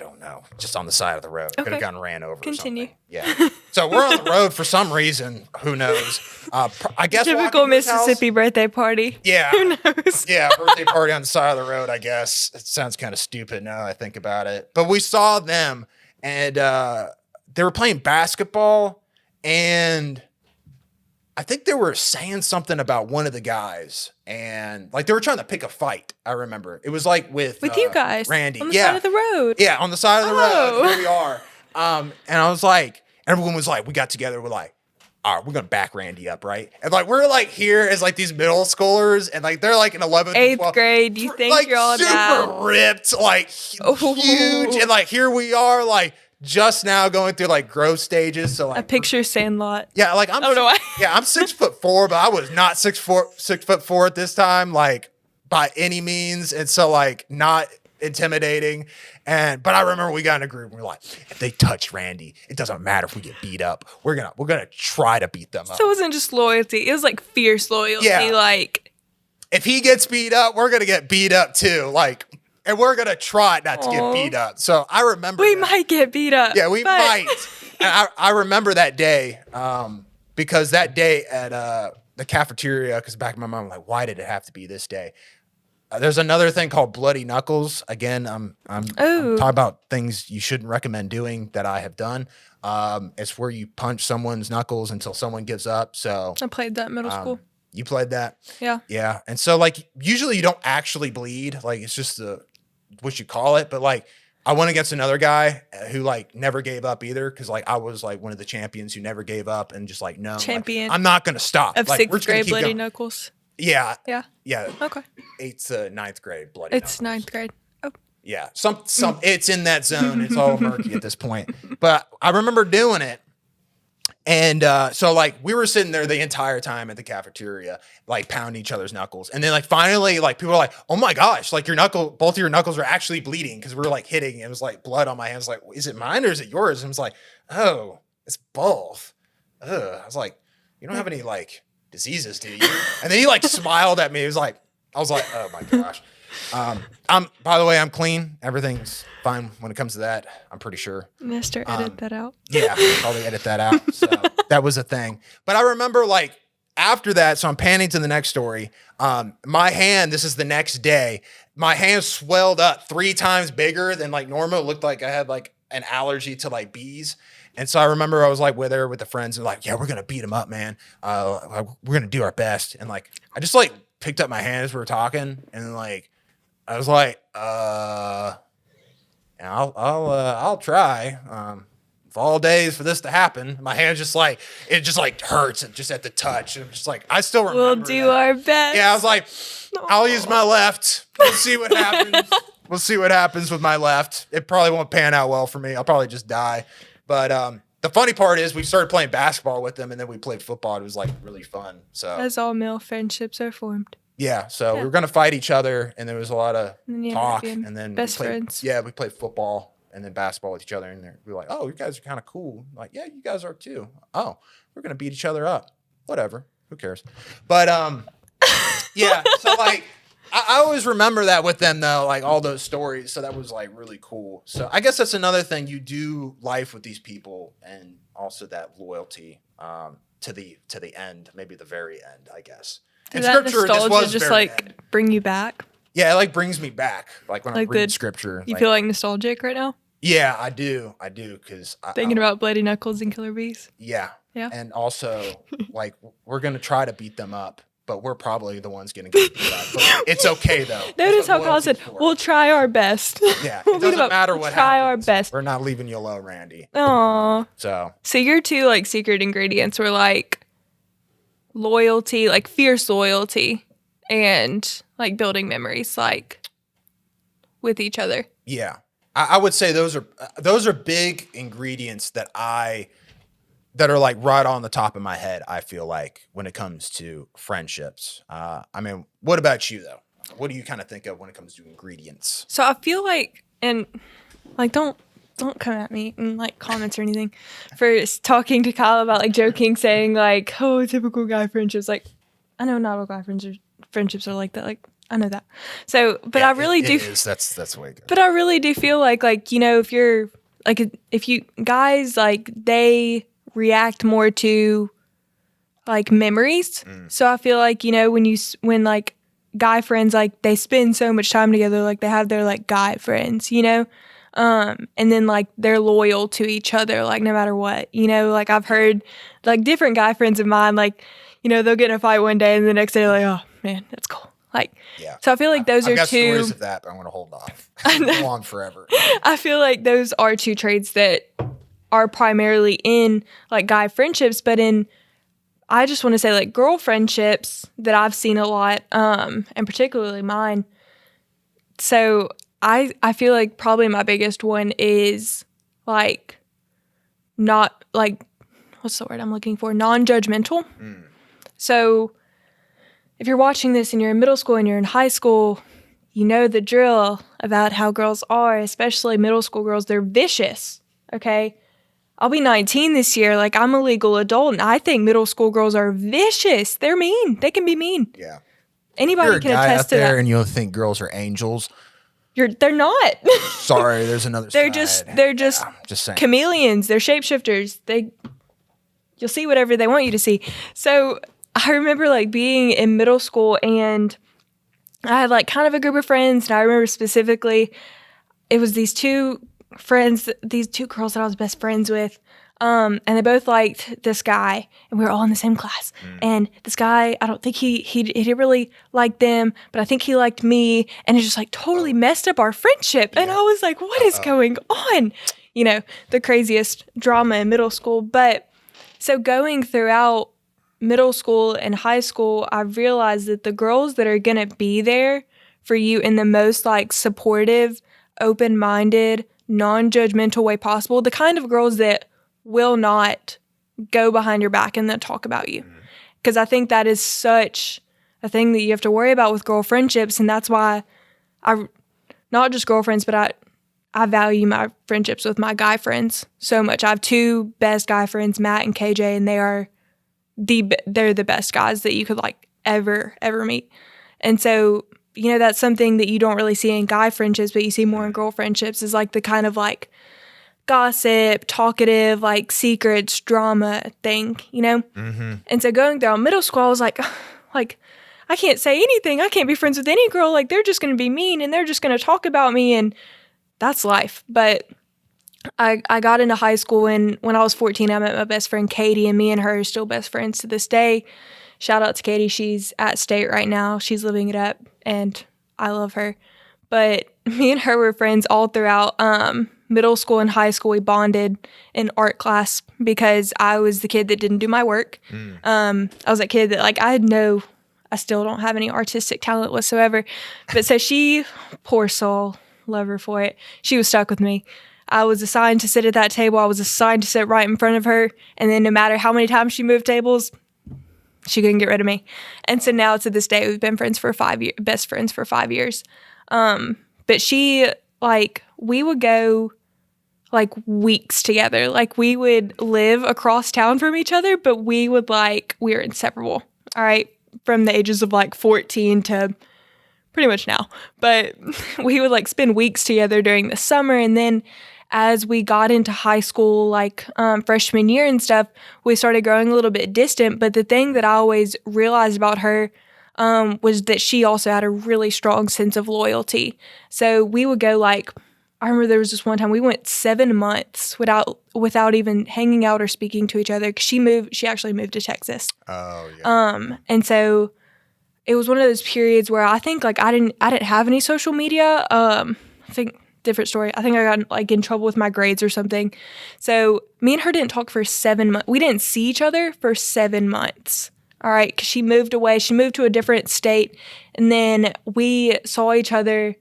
don't know. Just on the side of the road. Okay. Could have gotten ran over. Continue. Or something. Yeah. So we're on the road for some reason. Who knows? I guess typical Mississippi birthday party. Yeah. Who knows? Yeah. Birthday party on the side of the road. I guess it sounds kind of stupid now that I think about it. But we saw them, and they were playing basketball, and I think they were saying something about one of the guys, and like they were trying to pick a fight. I remember it was like with you guys, Randy, on the side of the road. Yeah, on the side of the road. Here we are. And I was like, everyone was like, we got together. We're like, all right, we're gonna back Randy up, right? And like we're like here as like these middle schoolers, and like they're like in 11th, 8th grade. You think like, you're all super down. ripped, like huge, and like here we are, like just now going through like growth stages. So like I picture Sandlot. Yeah, like I don't know why. Yeah, I'm 6'4", but I was not 6'4" at this time, like by any means, and so like not intimidating. But I remember we got in a group and we were like, if they touch Randy, it doesn't matter if we get beat up. We're gonna try to beat them up. So it wasn't just loyalty; it was like fierce loyalty. Yeah. Like if he gets beat up, we're gonna get beat up too. Like. And we're going to try not to get beat up. So I remember we might get beat up. Yeah, we might. And I remember that day because that day at the cafeteria, because back in my mind, I'm like, why did it have to be this day? There's another thing called Bloody Knuckles. Again, I'm talking about things you shouldn't recommend doing that I have done. It's where you punch someone's knuckles until someone gives up. So I played that in middle school. You played that? Yeah. Yeah. And so like usually you don't actually bleed. Like it's just what you call it. But like I went against another guy who like never gave up either. Cause like I was like one of the champions who never gave up and just like, no, champion. Like, I'm not going to stop. Of like, 6th grade Bloody Knuckles. Yeah. Yeah. Yeah. Okay. 8th to 9th grade Bloody Knuckles. It's 9th grade. Oh. Yeah. Some it's in that zone. It's all murky at this point. But I remember doing it. And so like we were sitting there the entire time at the cafeteria, like pounding each other's knuckles. And then like finally like people were like, oh my gosh, like both of your knuckles are actually bleeding because we were like hitting. It was like blood on my hands. Like, is it mine or is it yours? And it was like, oh, it's both. Ugh. I was like, you don't have any like diseases, do you? And then he like smiled at me. I was like, oh my gosh. By the way, I'm clean. Everything's fine when it comes to that. I'm pretty sure. Mister, edit that out. Yeah, probably edit that out. So that was a thing. But I remember like after that, so I'm panning to the next story. My hand, this is the next day, my hand swelled up 3 times bigger than like normal. It looked like I had like an allergy to like bees. And so I remember I was like with the friends and like, yeah, we're going to beat them up, man. We're going to do our best. And like, I just like picked up my hand as we were talking. And like, I was like, I'll try. Of all days for this to happen, my hand just like, it just like hurts just at the touch. And I'm just like, I still remember. We'll do our best. Yeah, I was like, I'll use my left. We'll see what happens. We'll see what happens with my left. It probably won't pan out well for me. I'll probably just die. But the funny part is we started playing basketball with them, and then we played football. It was like really fun. So as all male friendships are formed. Yeah. So we were gonna fight each other, and there was a lot of talk, and then best friends. Yeah, we played football and then basketball with each other, and we were like, "Oh, you guys are kind of cool." I'm like, yeah, you guys are too. Oh, we're gonna beat each other up. Whatever. Who cares? But yeah. So like. I always remember that with them though, like all those stories. So that was like really cool. So I guess that's another thing. You do life with these people, and also that loyalty to the end, maybe the very end, I guess. And scripture, this was just like end. Bring you back. Yeah, it like brings me back. Like when I read scripture. You feel like nostalgic right now? Yeah, I do. Because thinking about Bloody Knuckles and Killer Bees. Yeah. Yeah. And also like we're gonna try to beat them up. But we're probably the ones getting beat up. But it's okay, though. Notice how Kyle said, we'll try our best. Yeah, it doesn't matter what happens. Try our best. We're not leaving you alone, Randy. Aww. So your 2, like, secret ingredients were, like, loyalty, like, fierce loyalty, and, like, building memories, like, with each other. Yeah. I would say those are big ingredients that are like right on the top of my head, I feel like, when it comes to friendships. I mean, what about you though? What do you kind of think of when it comes to ingredients? So I feel like, and like, don't come at me in like comments or anything for talking to Kyle about like joking, saying like, oh, typical guy friendships. Like, I know not all guy friendships are like that. Like, I know that. So, but yeah, I really do. That's the way it goes. But I really do feel like, you know, if you're like, if you guys, like, they react more to like memories. So I feel like, you know, when like guy friends, like they spend so much time together, like they have their like guy friends, you know, and then like they're loyal to each other, like no matter what, you know, like I've heard like different guy friends of mine, like, you know, they'll get in a fight one day and the next day they're like, oh man, that's cool. Like, yeah. So I feel like those I've are got 2 stories of that, but I'm going to hold off. Go on forever. I feel like those are 2 traits that are primarily in like guy friendships, but I just want to say like girl friendships that I've seen a lot, and particularly mine. So I feel like probably my biggest one is like not like, what's the word I'm looking for? Non-judgmental. So if you're watching this and you're in middle school and you're in high school, you know the drill about how girls are, especially middle school girls. They're vicious. Okay. I'll be 19 this year. Like, I'm a legal adult, and I think middle school girls are vicious. They're mean. They can be mean. Yeah. Anybody can attest to that. And you'll think girls are angels. They're not. Sorry, there's another they're side. They're just saying. Chameleons. They're shapeshifters. You'll see whatever they want you to see. So I remember like being in middle school, and I had like kind of a group of friends, and I remember specifically it was these 2 friends, these 2 girls that I was best friends with, and they both liked this guy, and we were all in the same class. And this guy, I don't think he didn't really like them, but I think he liked me, and it just like totally messed up our friendship. And I was like, what is going on? You know, the craziest drama in middle school. But so going throughout middle school and high school, I realized that the girls that are gonna be there for you in the most like supportive, open-minded, non-judgmental way possible, the kind of girls that will not go behind your back and then talk about you. Because I think that is such a thing that you have to worry about with girl friendships, and that's why not just girlfriends, but I value my friendships with my guy friends so much. I have 2 best guy friends, Matt and KJ, and they're the best guys that you could like ever meet. And so, you know, that's something that you don't really see in guy friendships, but you see more in girl friendships, is like the kind of like gossip, talkative, like secrets, drama thing, you know? Mm-hmm. And so going through middle school, I was like, I can't say anything. I can't be friends with any girl. Like, they're just going to be mean and they're just going to talk about me. And that's life. But I got into high school, and when I was 14, I met my best friend Katie, and me and her are still best friends to this day. Shout out to Katie. She's at State right now. She's living it up, and I love her. But me and her were friends all throughout middle school and high school. We bonded in art class because I was the kid that didn't do my work. I was that kid that, like, I still don't have any artistic talent whatsoever. But so she, poor soul, love her for it. She was stuck with me. I was assigned to sit at that table. I was assigned to sit right in front of her. And then no matter how many times she moved tables, she couldn't get rid of me. And so now to this day, we've been friends for 5 years, best friends for 5 years. But she, like, we would go like weeks together. Like, we would live across town from each other, but we were inseparable. All right. From the ages of like 14 to pretty much now. But we would like spend weeks together during the summer. And then as we got into high school, like freshman year and stuff, we started growing a little bit distant. But the thing that I always realized about her was that she also had a really strong sense of loyalty. So we would go like, I remember there was this one time we went 7 months without even hanging out or speaking to each other, because she actually moved to Texas. Oh, yeah. And so it was one of those periods where I think like I didn't have any social media. I think different story. I think I got like in trouble with my grades or something. So me and her didn't talk for 7 months. We didn't see each other for 7 months. All right. 'Cause she moved away. She moved to a different state. And then we saw each other.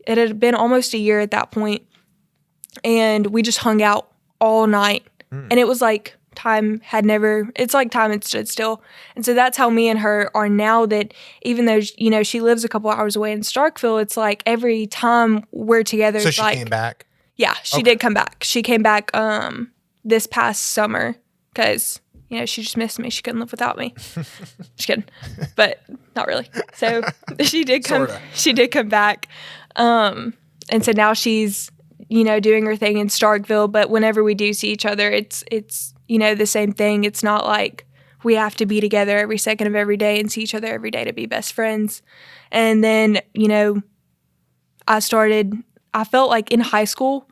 It had been almost a year at that point. And we just hung out all night. And it was like time had stood still. And so that's how me and her are now, that even though, you know, she lives a couple hours away in Starkville, it's like every time we're together. So she like, came back? Yeah, she did come back. She came back this past summer because, you know, she just missed me. She couldn't live without me. Just kidding. But not really. So she did come. Sorta. She did come back. And so now she's, you know, doing her thing in Starkville. But whenever we do see each other, it's you know, the same thing. It's not like we have to be together every second of every day and see each other every day to be best friends. And then, you know, I felt like in high school,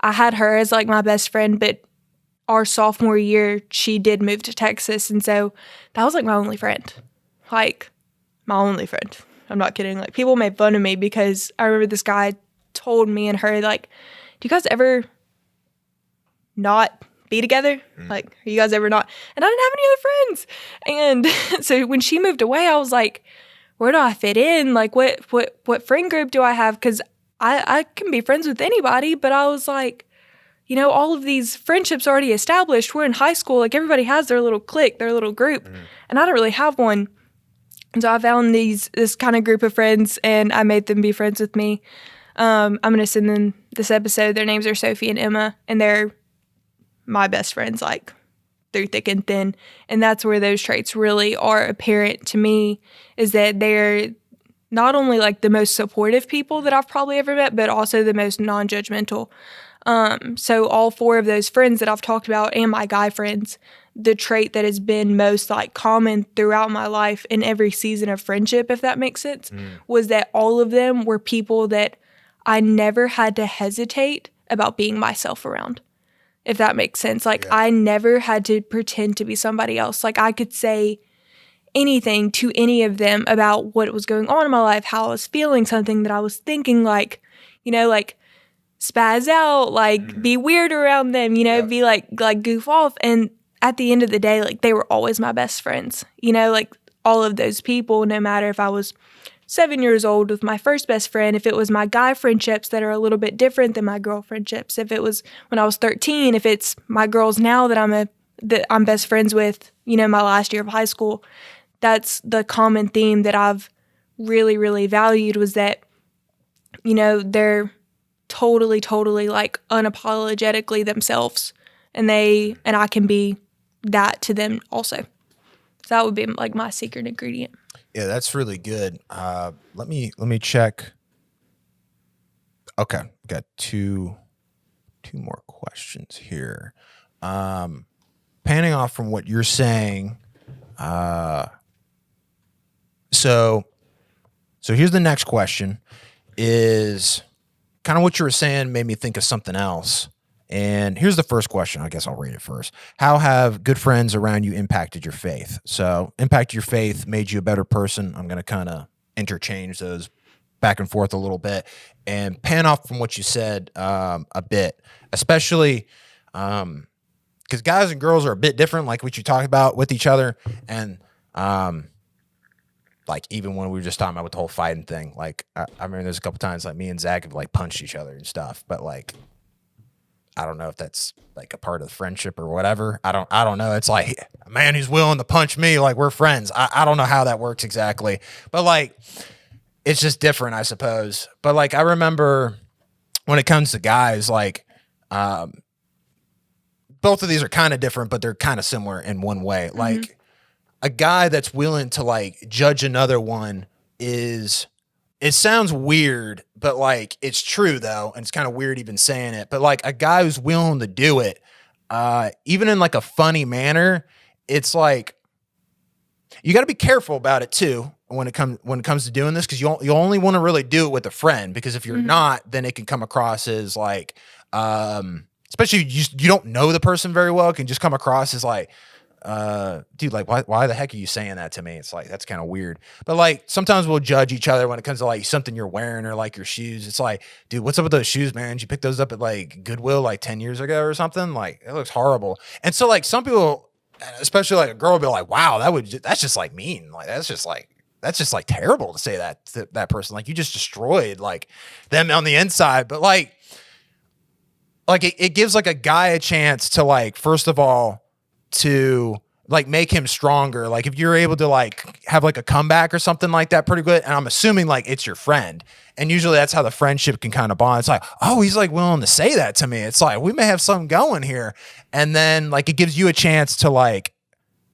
I had her as like my best friend, but our sophomore year, she did move to Texas. And so that was like my only friend. Like, my only friend. I'm not kidding. Like, people made fun of me because I remember this guy told me and her, like, do you guys ever not be together? Like, are you guys ever not? And I didn't have any other friends. And so when she moved away, I was like, where do I fit in? Like, what friend group do I have? Because I can be friends with anybody, but I was like, you know, all of these friendships already established. We're in high school. Like, everybody has their little clique, their little group. And I don't really have one. And so I found this kind of group of friends, and I made them be friends with me. I'm going to send them this episode. Their names are Sophie and Emma, and they're my best friends, like, through thick and thin. And that's where those traits really are apparent to me, is that they're not only, like, the most supportive people that I've probably ever met, but also the most non-judgmental. So all 4 of those friends that I've talked about, and my guy friends, the trait that has been most like common throughout my life in every season of friendship, if that makes sense, was that all of them were people that I never had to hesitate about being myself around, if that makes sense. Like, I never had to pretend to be somebody else. Like, I could say anything to any of them about what was going on in my life, how I was feeling, something that I was thinking, like, you know, like, spaz out, like, be weird around them, you know, be like goof off. And at the end of the day, like, they were always my best friends, you know, like, all of those people, no matter if I was 7 years old with my first best friend, if it was my guy friendships that are a little bit different than my girl friendships, if it was when I was 13, if it's my girls now that I'm best friends with, you know, my last year of high school, that's the common theme that I've really, really valued, was that, you know, they're totally like unapologetically themselves, and I can be that to them also. So that would be like my secret ingredient. Yeah, that's really good. Let me check. Okay, got two few more questions here. Panning off from what you're saying. So here's the next question is kind of what you were saying made me think of something else. And here's the first question. I guess I'll read it first. How have good friends around you impacted your faith? So impacted your faith, made you a better person. I'm going to kind of interchange those back and forth a little bit and pan off from what you said a bit, especially because guys and girls are a bit different, like what you talked about with each other. And like even when we were just talking about with the whole fighting thing, like I remember there's a couple times like me and Zach have like punched each other and stuff, but like I don't know if that's like a part of the friendship or whatever. I don't know. It's like a man who's willing to punch me, like we're friends. I don't know how that works exactly, but like it's just different, I suppose. But like I remember when it comes to guys, like both of these are kind of different, but they're kind of similar in one way. Mm-hmm. Like a guy that's willing to like judge another one is, it sounds weird, but like it's true though, and it's kind of weird even saying it. But like a guy who's willing to do it, even in like a funny manner, it's like you got to be careful about it too when it comes to doing this, because you only want to really do it with a friend, because if you're not, then it can come across as like, especially you don't know the person very well, it can just come across as like, dude, like why the heck are you saying that to me? It's like, that's kind of weird. But like sometimes we'll judge each other when it comes to like something you're wearing or like your shoes. It's like, dude, what's up with those shoes, man? Did you pick those up at like Goodwill like 10 years ago or something? Like it looks horrible. And so like some people, especially like a girl, will be like, wow, that's just like mean. Like that's just like terrible to say that to that person. Like you just destroyed like them on the inside. But like it gives like a guy a chance to like, first of all, to like make him stronger. Like if you're able to like have like a comeback or something like that, pretty good. And I'm assuming like it's your friend. And usually that's how the friendship can kind of bond. It's like, oh, he's like willing to say that to me. It's like, we may have something going here. And then like, it gives you a chance to like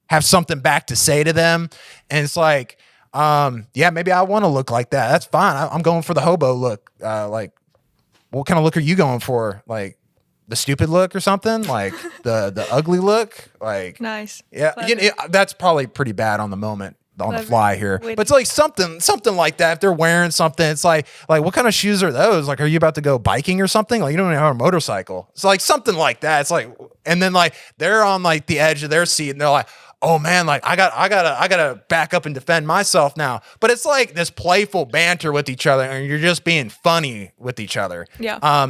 have something back to say to them. And it's like, yeah, maybe I want to look like that. That's fine. I'm going for the hobo look. Like what kind of look are you going for? Like, the stupid look or something, like the ugly look, like nice. Yeah, that's probably pretty bad on the moment, on the fly here. But it's like something like that. If they're wearing something, it's like what kind of shoes are those? Like, are you about to go biking or something? Like you don't even have a motorcycle. It's like something like that. It's like, and then like they're on like the edge of their seat and they're like, oh man, like I gotta back up and defend myself now. But it's like this playful banter with each other, and you're just being funny with each other. Yeah.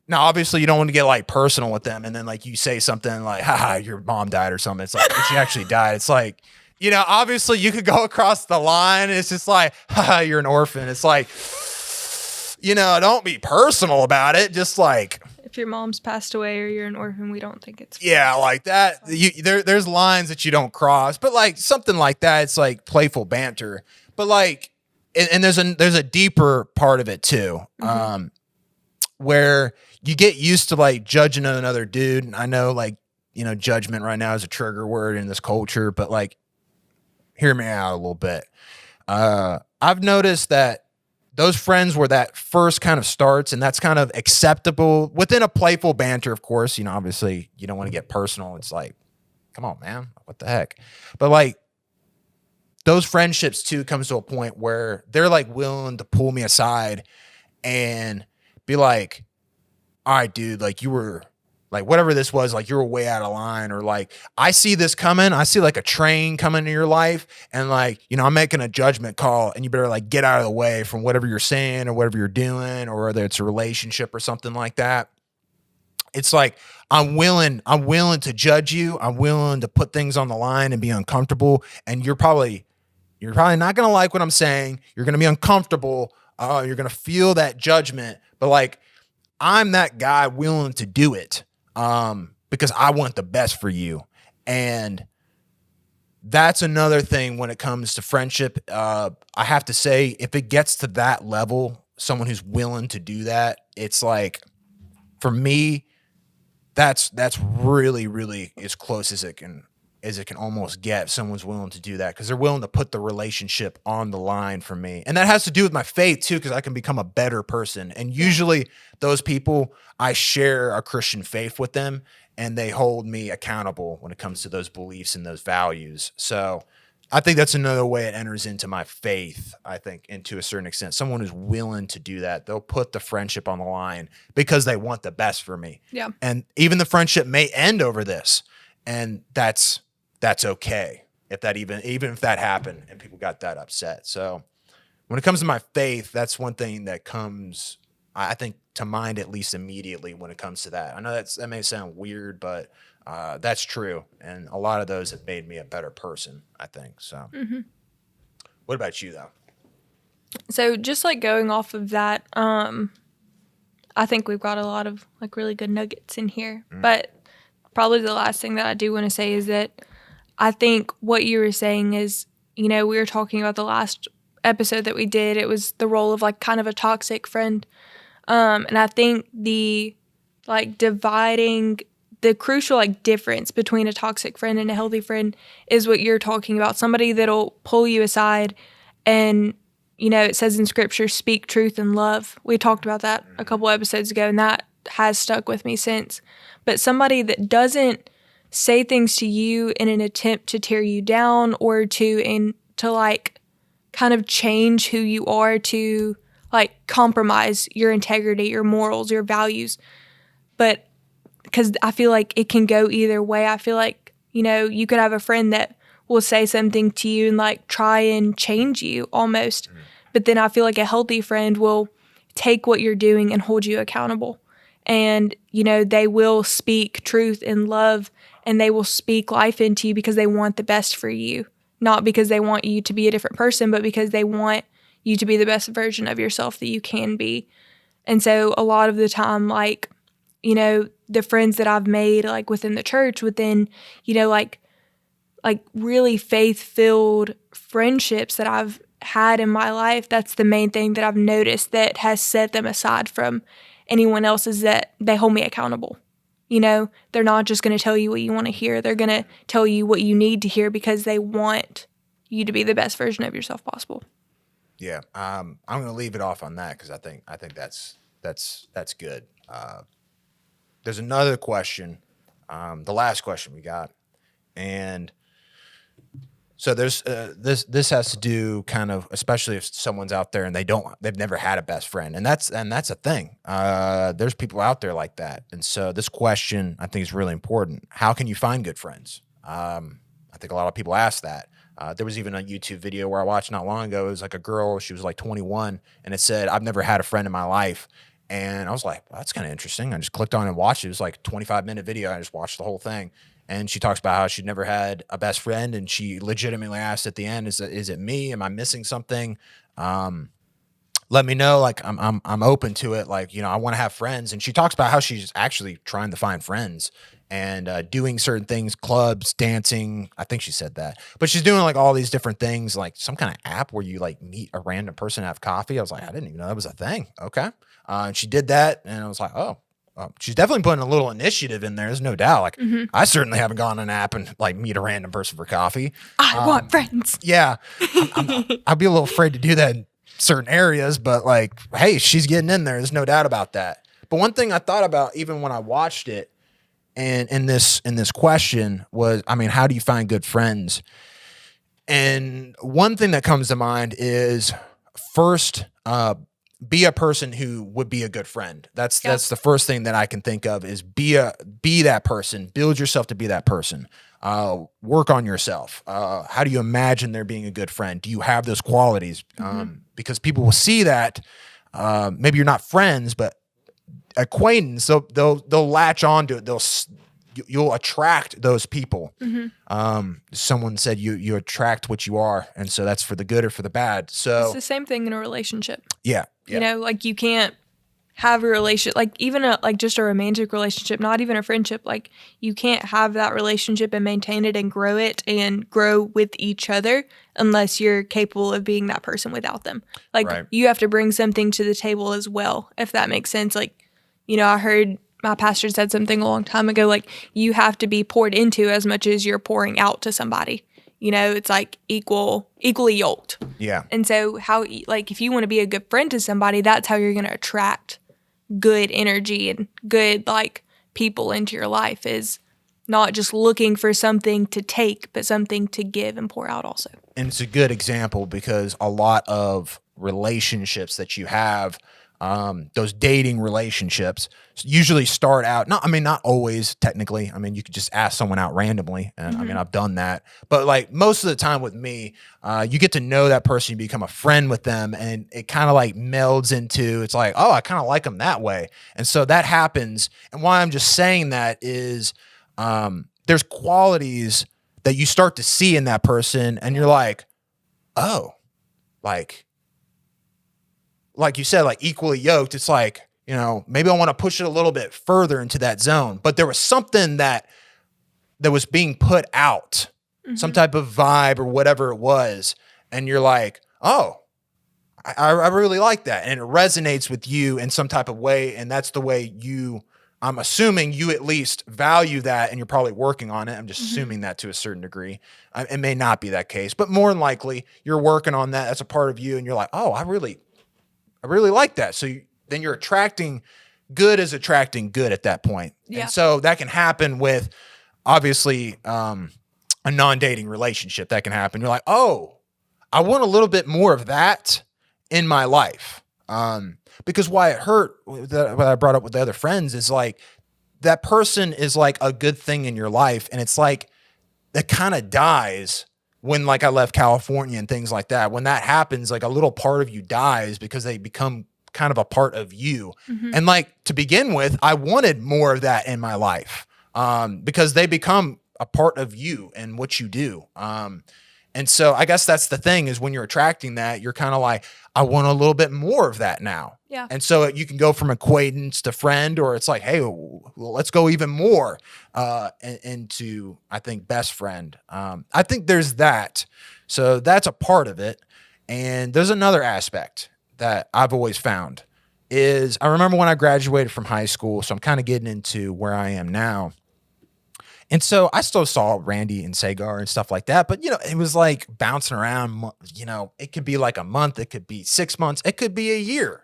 Now, obviously, you don't want to get like personal with them, and then like you say something like, haha, your mom died or something. It's like, she actually died. It's like, obviously you could go across the line. It's just like, haha, you're an orphan. It's like, don't be personal about it. Just like, if your mom's passed away or you're an orphan, we don't think it's yeah, like that. There's lines that you don't cross, but like something like that, it's like playful banter. But like, and there's a deeper part of it too, where you get used to like judging another dude. And I know like, judgment right now is a trigger word in this culture, but like, hear me out a little bit. I've noticed that those friends where that first kind of starts, and that's kind of acceptable within a playful banter, of course, obviously you don't want to get personal. It's like, come on, man, what the heck? But like those friendships too comes to a point where they're like willing to pull me aside and be like, all right, dude, like you were like, whatever this was, like you were way out of line, or like, I see this coming. I see like a train coming into your life, and like, I'm making a judgment call, and you better like get out of the way from whatever you're saying or whatever you're doing, or whether it's a relationship or something like that. It's like, I'm willing to judge you. I'm willing to put things on the line and be uncomfortable. And you're probably not going to like what I'm saying. You're going to be uncomfortable. You're going to feel that judgment, but like, I'm that guy willing to do it because I want the best for you. And that's another thing when it comes to friendship. I have to say, if it gets to that level, someone who's willing to do that, it's like, for me, that's really, really as close as it can as it can almost get if someone's willing to do that, because they're willing to put the relationship on the line for me. And that has to do with my faith too, because I can become a better person. And usually those people, I share a Christian faith with them, and they hold me accountable when it comes to those beliefs and those values. So I think that's another way it enters into my faith, I think, and to a certain extent. Someone who's willing to do that. They'll put the friendship on the line because they want the best for me. Yeah. And even the friendship may end over this. And that's okay if that even if that happened and people got that upset. So when it comes to my faith, that's one thing that comes, I think, to mind at least immediately when it comes to that. I know that may sound weird, but that's true. And a lot of those have made me a better person, I think. So What about you though? So just like going off of that, I think we've got a lot of like really good nuggets in here. But probably the last thing that I do want to say is that I think what you were saying is, we were talking about the last episode that we did. It was the role of like kind of a toxic friend. And I think the like dividing the crucial like difference between a toxic friend and a healthy friend is what you're talking about. Somebody that'll pull you aside and, it says in scripture, speak truth in love. We talked about that a couple episodes ago, and that has stuck with me since. But somebody that doesn't say things to you in an attempt to tear you down or to like kind of change who you are, to like compromise your integrity, your morals, your values. But because I feel like it can go either way. I feel like, you could have a friend that will say something to you and like try and change you almost. But then I feel like a healthy friend will take what you're doing and hold you accountable. And, they will speak truth in love, and they will speak life into you because they want the best for you. Not because they want you to be a different person, but because they want you to be the best version of yourself that you can be. And so a lot of the time, like, the friends that I've made, like within the church, within, like really faith-filled friendships that I've had in my life, that's the main thing that I've noticed that has set them aside from anyone else, is that they hold me accountable. They're not just going to tell you what you want to hear. They're going to tell you what you need to hear because they want you to be the best version of yourself possible. Yeah. I'm going to leave it off on that because I think that's good. There's another question, the last question we got. And so there's this has to do kind of, especially if someone's out there and they've never had a best friend, and that's a thing. There's people out there like that, and so this question I think is really important. How can you find good friends? I think a lot of people ask that. There was even a YouTube video where I watched not long ago. It was like a girl, she was like 21, and it said, "I've never had a friend in my life." And I was like, well, that's kind of interesting. I just clicked on and watched it. It was like a 25-minute video. I just watched the whole thing. And she talks about how she'd never had a best friend, and she legitimately asked at the end, "Is it me? Am I missing something? Let me know. Like I'm open to it. Like I want to have friends." And she talks about how she's actually trying to find friends and doing certain things, clubs, dancing. I think she said that, but she's doing like all these different things, like some kind of app where you like meet a random person and have coffee. I was like, I didn't even know that was a thing. Okay, and she did that, and I was like, oh. She's definitely putting a little initiative in there. There's no doubt. Like I certainly haven't gone on an app and like meet a random person for coffee. I want friends. Yeah. I'd be a little afraid to do that in certain areas, but like, hey, she's getting in there. There's no doubt about that. But one thing I thought about even when I watched it and in this question was, how do you find good friends? And one thing that comes to mind is first, be a person who would be a good friend. That's the first thing that I can think of is be that person. Build yourself to be that person. Work on yourself. How do you imagine there being a good friend? Do you have those qualities? Because people will see that. Maybe you're not friends, but acquaintance. So they'll latch on to it. You'll attract those people. Someone said you attract what you are, and so that's for the good or for the bad. So it's the same thing in a relationship. Yeah. Like you can't have a relationship, like even just a romantic relationship, not even a friendship. Like you can't have that relationship and maintain it and grow with each other unless you're capable of being that person without them. Like you have to bring something to the table as well, if that makes sense. Like, I heard my pastor said something a long time ago, like you have to be poured into as much as you're pouring out to somebody. You know, it's like equally yoked. Yeah. And so like if you want to be a good friend to somebody, that's how you're going to attract good energy and good like people into your life, is not just looking for something to take, but something to give and pour out also. And it's a good example because a lot of relationships that you have, those dating relationships usually start out, not always technically. I mean, you could just ask someone out randomly. And I mean, I've done that, but like most of the time with me, you get to know that person, you become a friend with them, and it kind of like melds into, it's like, oh, I kind of like them that way. And so that happens. And why I'm just saying that is, there's qualities that you start to see in that person and you're like, oh, like you said, like equally yoked. It's like, you know, maybe I want to push it a little bit further into that zone, but there was something that was being put out, some type of vibe or whatever it was. And you're like, oh, I really like that. And it resonates with you in some type of way. And that's the way I'm assuming you at least value that, and you're probably working on it. I'm just assuming that to a certain degree. It may not be that case, but more than likely you're working on that. That's a part of you. And you're like, oh, I really like that. So then you're attracting good at that point. Yeah. And so that can happen with obviously a non-dating relationship. That can happen. You're like, oh, I want a little bit more of that in my life. Because why it hurt, what I brought up with the other friends, is like that person is like a good thing in your life. And it's like that kind of dies when like I left California and things like that. When that happens, like a little part of you dies because they become kind of a part of you. And like to begin with, I wanted more of that in my life because they become a part of you and what you do. And so I guess that's the thing, is when you're attracting that, you're kind of like, I want a little bit more of that now. Yeah. And so you can go from acquaintance to friend, or it's like, hey, well, let's go even more into, I think, best friend. I think there's that. So that's a part of it. And there's another aspect that I've always found is, I remember when I graduated from high school, so I'm kind of getting into where I am now. And so I still saw Randy and Sagar and stuff like that. But, you know, it was like bouncing around, you know, it could be like a month, it could be 6 months, it could be a year.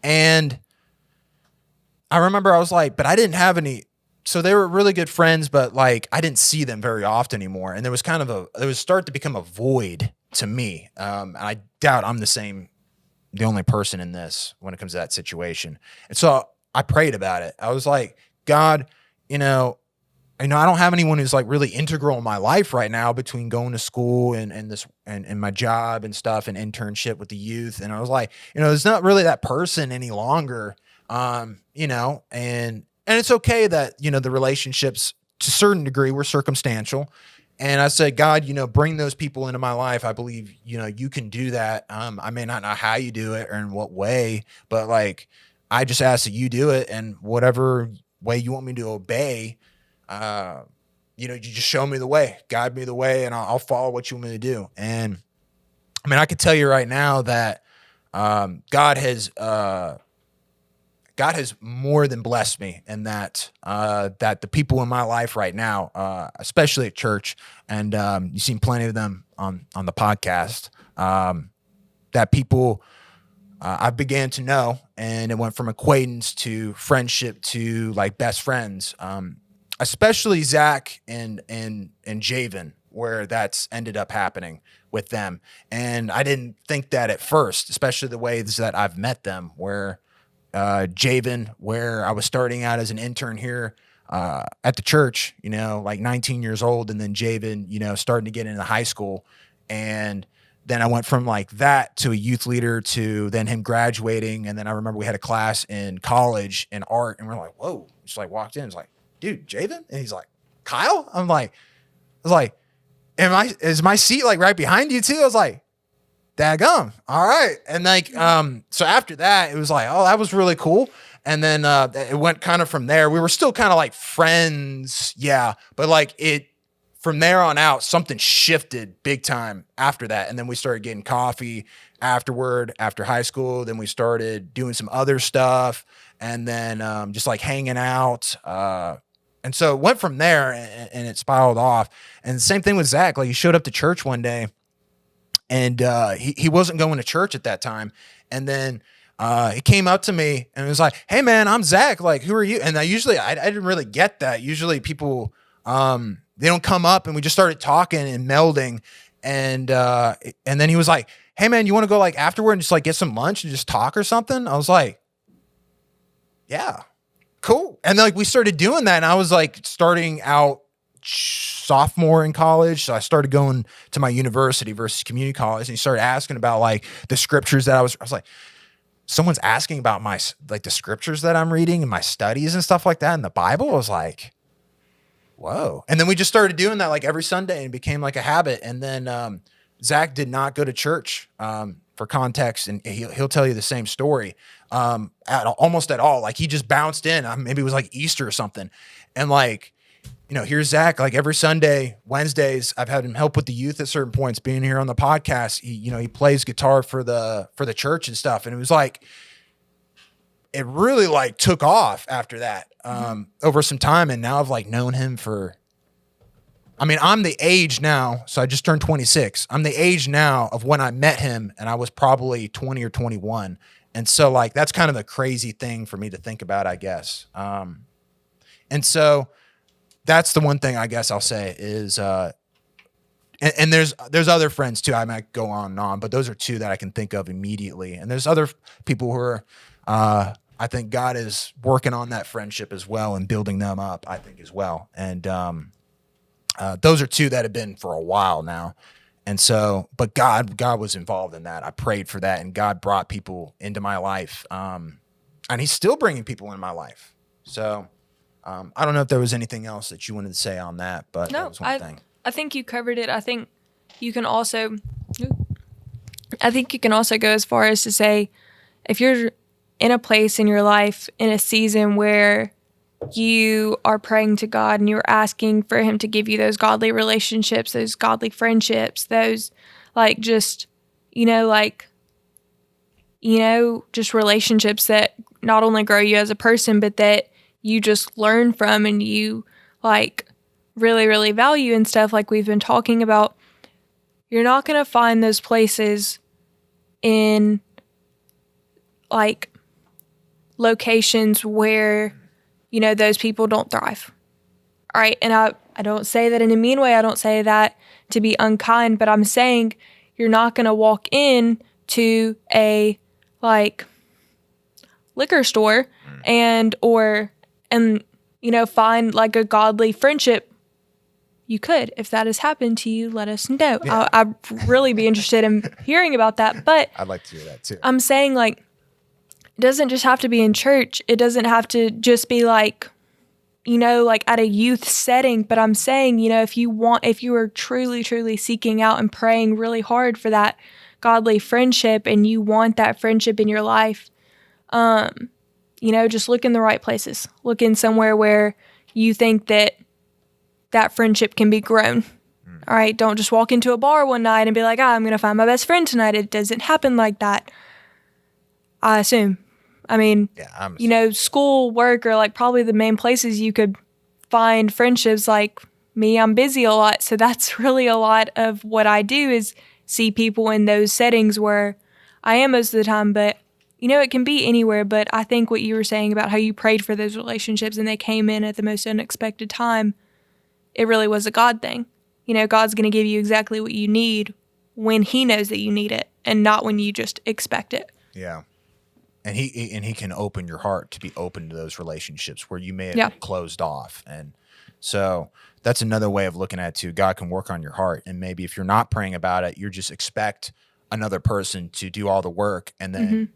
And I remember I was like, but I didn't have any. So they were really good friends, but like I didn't see them very often anymore. And there was kind of it was starting to become a void to me. And I doubt I'm the only person in this when it comes to that situation. And so I prayed about it. I was like, God, I don't have anyone who's like really integral in my life right now, between going to school and this and my job and stuff and internship with the youth. And I was like, there's not really that person any longer. And it's okay that, the relationships to a certain degree were circumstantial. And I said, God, bring those people into my life. I believe, you can do that. I may not know how you do it or in what way, but like, I just ask that you do it, and whatever way you want me to obey, you just show me the way, guide me the way, and I'll follow what you want me to do. And I mean, I can tell you right now that God has more than blessed me, and that the people in my life right now, especially at church, and you've seen plenty of them on the podcast, that people I began to know, and it went from acquaintance to friendship to like best friends. Especially Zach and Javen, where that's ended up happening with them. And I didn't think that at first, especially the ways that I've met them, where Javen, where I was starting out as an intern here at the church, like 19 years old, and then Javen, starting to get into high school. And then I went from like that to a youth leader to then him graduating. And then I remember we had a class in college in art, and we're like, whoa, just like walked in, it's like, dude, Javen? And he's like, Kyle? I was like, is my seat like right behind you too? I was like, daggum. All right. And like, so after that, it was like, oh, that was really cool. And then it went kind of from there. We were still kind of like friends. Yeah. But like it from there on out, something shifted big time after that. And then we started getting coffee afterward, after high school. Then we started doing some other stuff, and then just like hanging out. And so it went from there, and it spiraled off. And the same thing with Zach. Like, he showed up to church one day, and he wasn't going to church at that time. And then he came up to me and was like, "Hey man, I'm Zach. Like, who are you?" And I didn't really get that. Usually people, they don't come up, and we just started talking and melding. And then he was like, "Hey man, you want to go like afterward and just like get some lunch and just talk or something?" I was like, "Yeah, cool." And then like we started doing that, and I was like starting out sophomore in college. So I started going to my university versus community college, and he started asking about like the scriptures that I was like, someone's asking about my, like the scriptures that I'm reading and my studies and stuff like that in the Bible. I was like, whoa. And then we just started doing that like every Sunday, and it became like a habit. And then Zach did not go to church for context, and he'll tell you the same story almost at all. Like, he just bounced in. Maybe it was like Easter or something. And like, you know, here's Zach, like every Sunday, Wednesdays, I've had him help with the youth at certain points, being here on the podcast. He plays guitar for the church and stuff. And it was like, it really like took off after that over some time. And now I've like known him for, I mean, I'm the age now. So I just turned 26. I'm the age now of when I met him, and I was probably 20 or 21. And so like, that's kind of a crazy thing for me to think about, I guess. And so that's the one thing I guess I'll say is, and there's other friends too. I might go on and on, but those are two that I can think of immediately. And there's other people who are, I think God is working on that friendship as well and building them up, I think, as well. And those are two that have been for a while now. And so, but God was involved in that. I prayed for that, and God brought people into my life. And he's still bringing people in my life. So I don't know if there was anything else that you wanted to say on that, but that was one thing. I think you covered it. I think you can also go as far as to say, if you're in a place in your life, in a season where you are praying to God and you're asking for him to give you those godly relationships, those godly friendships, those like just, just relationships that not only grow you as a person, but that you just learn from and you like really, really value and stuff like we've been talking about. You're not going to find those places in like locations where, those people don't thrive. All right. And I don't say that in a mean way. I don't say that to be unkind, but I'm saying you're not going to walk in to a like liquor store and find like a godly friendship. You could. If that has happened to you, let us know. Yeah. I'd really be interested in hearing about that. But I'd like to hear that too. I'm saying like, it doesn't just have to be in church. It doesn't have to just be like, like at a youth setting. But I'm saying, if you are truly, truly seeking out and praying really hard for that godly friendship and you want that friendship in your life, just look in the right places. Look in somewhere where you think that friendship can be grown. All right. Don't just walk into a bar one night and be like, I'm going to find my best friend tonight. It doesn't happen like that, I assume. I mean, school, work are like probably the main places you could find friendships. Like me, I'm busy a lot. So that's really a lot of what I do is see people in those settings where I am most of the time. But, it can be anywhere. But I think what you were saying about how you prayed for those relationships and they came in at the most unexpected time, it really was a God thing. God's going to give you exactly what you need when he knows that you need it and not when you just expect it. Yeah. And he can open your heart to be open to those relationships where you may have closed off. And so that's another way of looking at it too. God can work on your heart. And maybe if you're not praying about it, you just expect another person to do all the work. And then,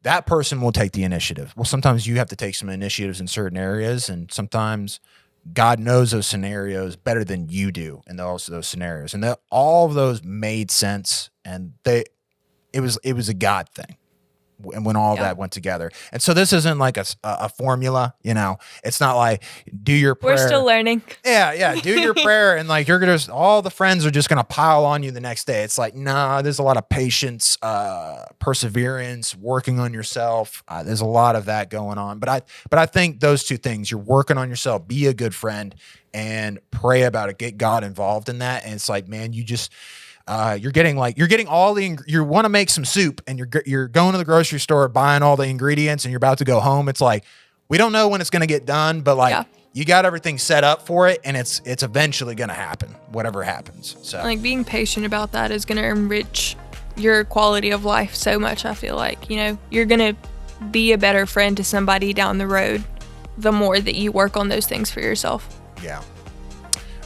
that person will take the initiative. Well, sometimes you have to take some initiatives in certain areas. And sometimes God knows those scenarios better than you do in those scenarios. And all of those made sense. And it was a God thing. when all that went together. And so this isn't like a formula, you know. It's not like do your prayer. We're still learning. Yeah, do your prayer and like you're gonna all the friends are just gonna pile on you the next day. It's like, nah, there's a lot of patience, perseverance, working on yourself. There's a lot of that going on. But I think those two things, you're working on yourself, be a good friend and pray about it, get God involved in that. And it's like, man, you just you're getting all you want to make some soup and you're going to the grocery store buying all the ingredients and you're about to go home. It's like, we don't know when it's going to get done, but like you got everything set up for it and it's eventually going to happen, whatever happens. So like being patient about that is going to enrich your quality of life so much. I feel like, you know, you're going to be a better friend to somebody down the road the more that you work on those things for yourself. Yeah.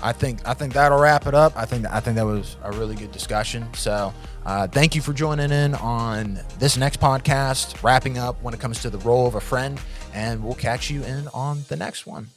I think that'll wrap it up. I think that was a really good discussion. So thank you for joining in on this next podcast, wrapping up when it comes to the role of a friend, and we'll catch you in on the next one.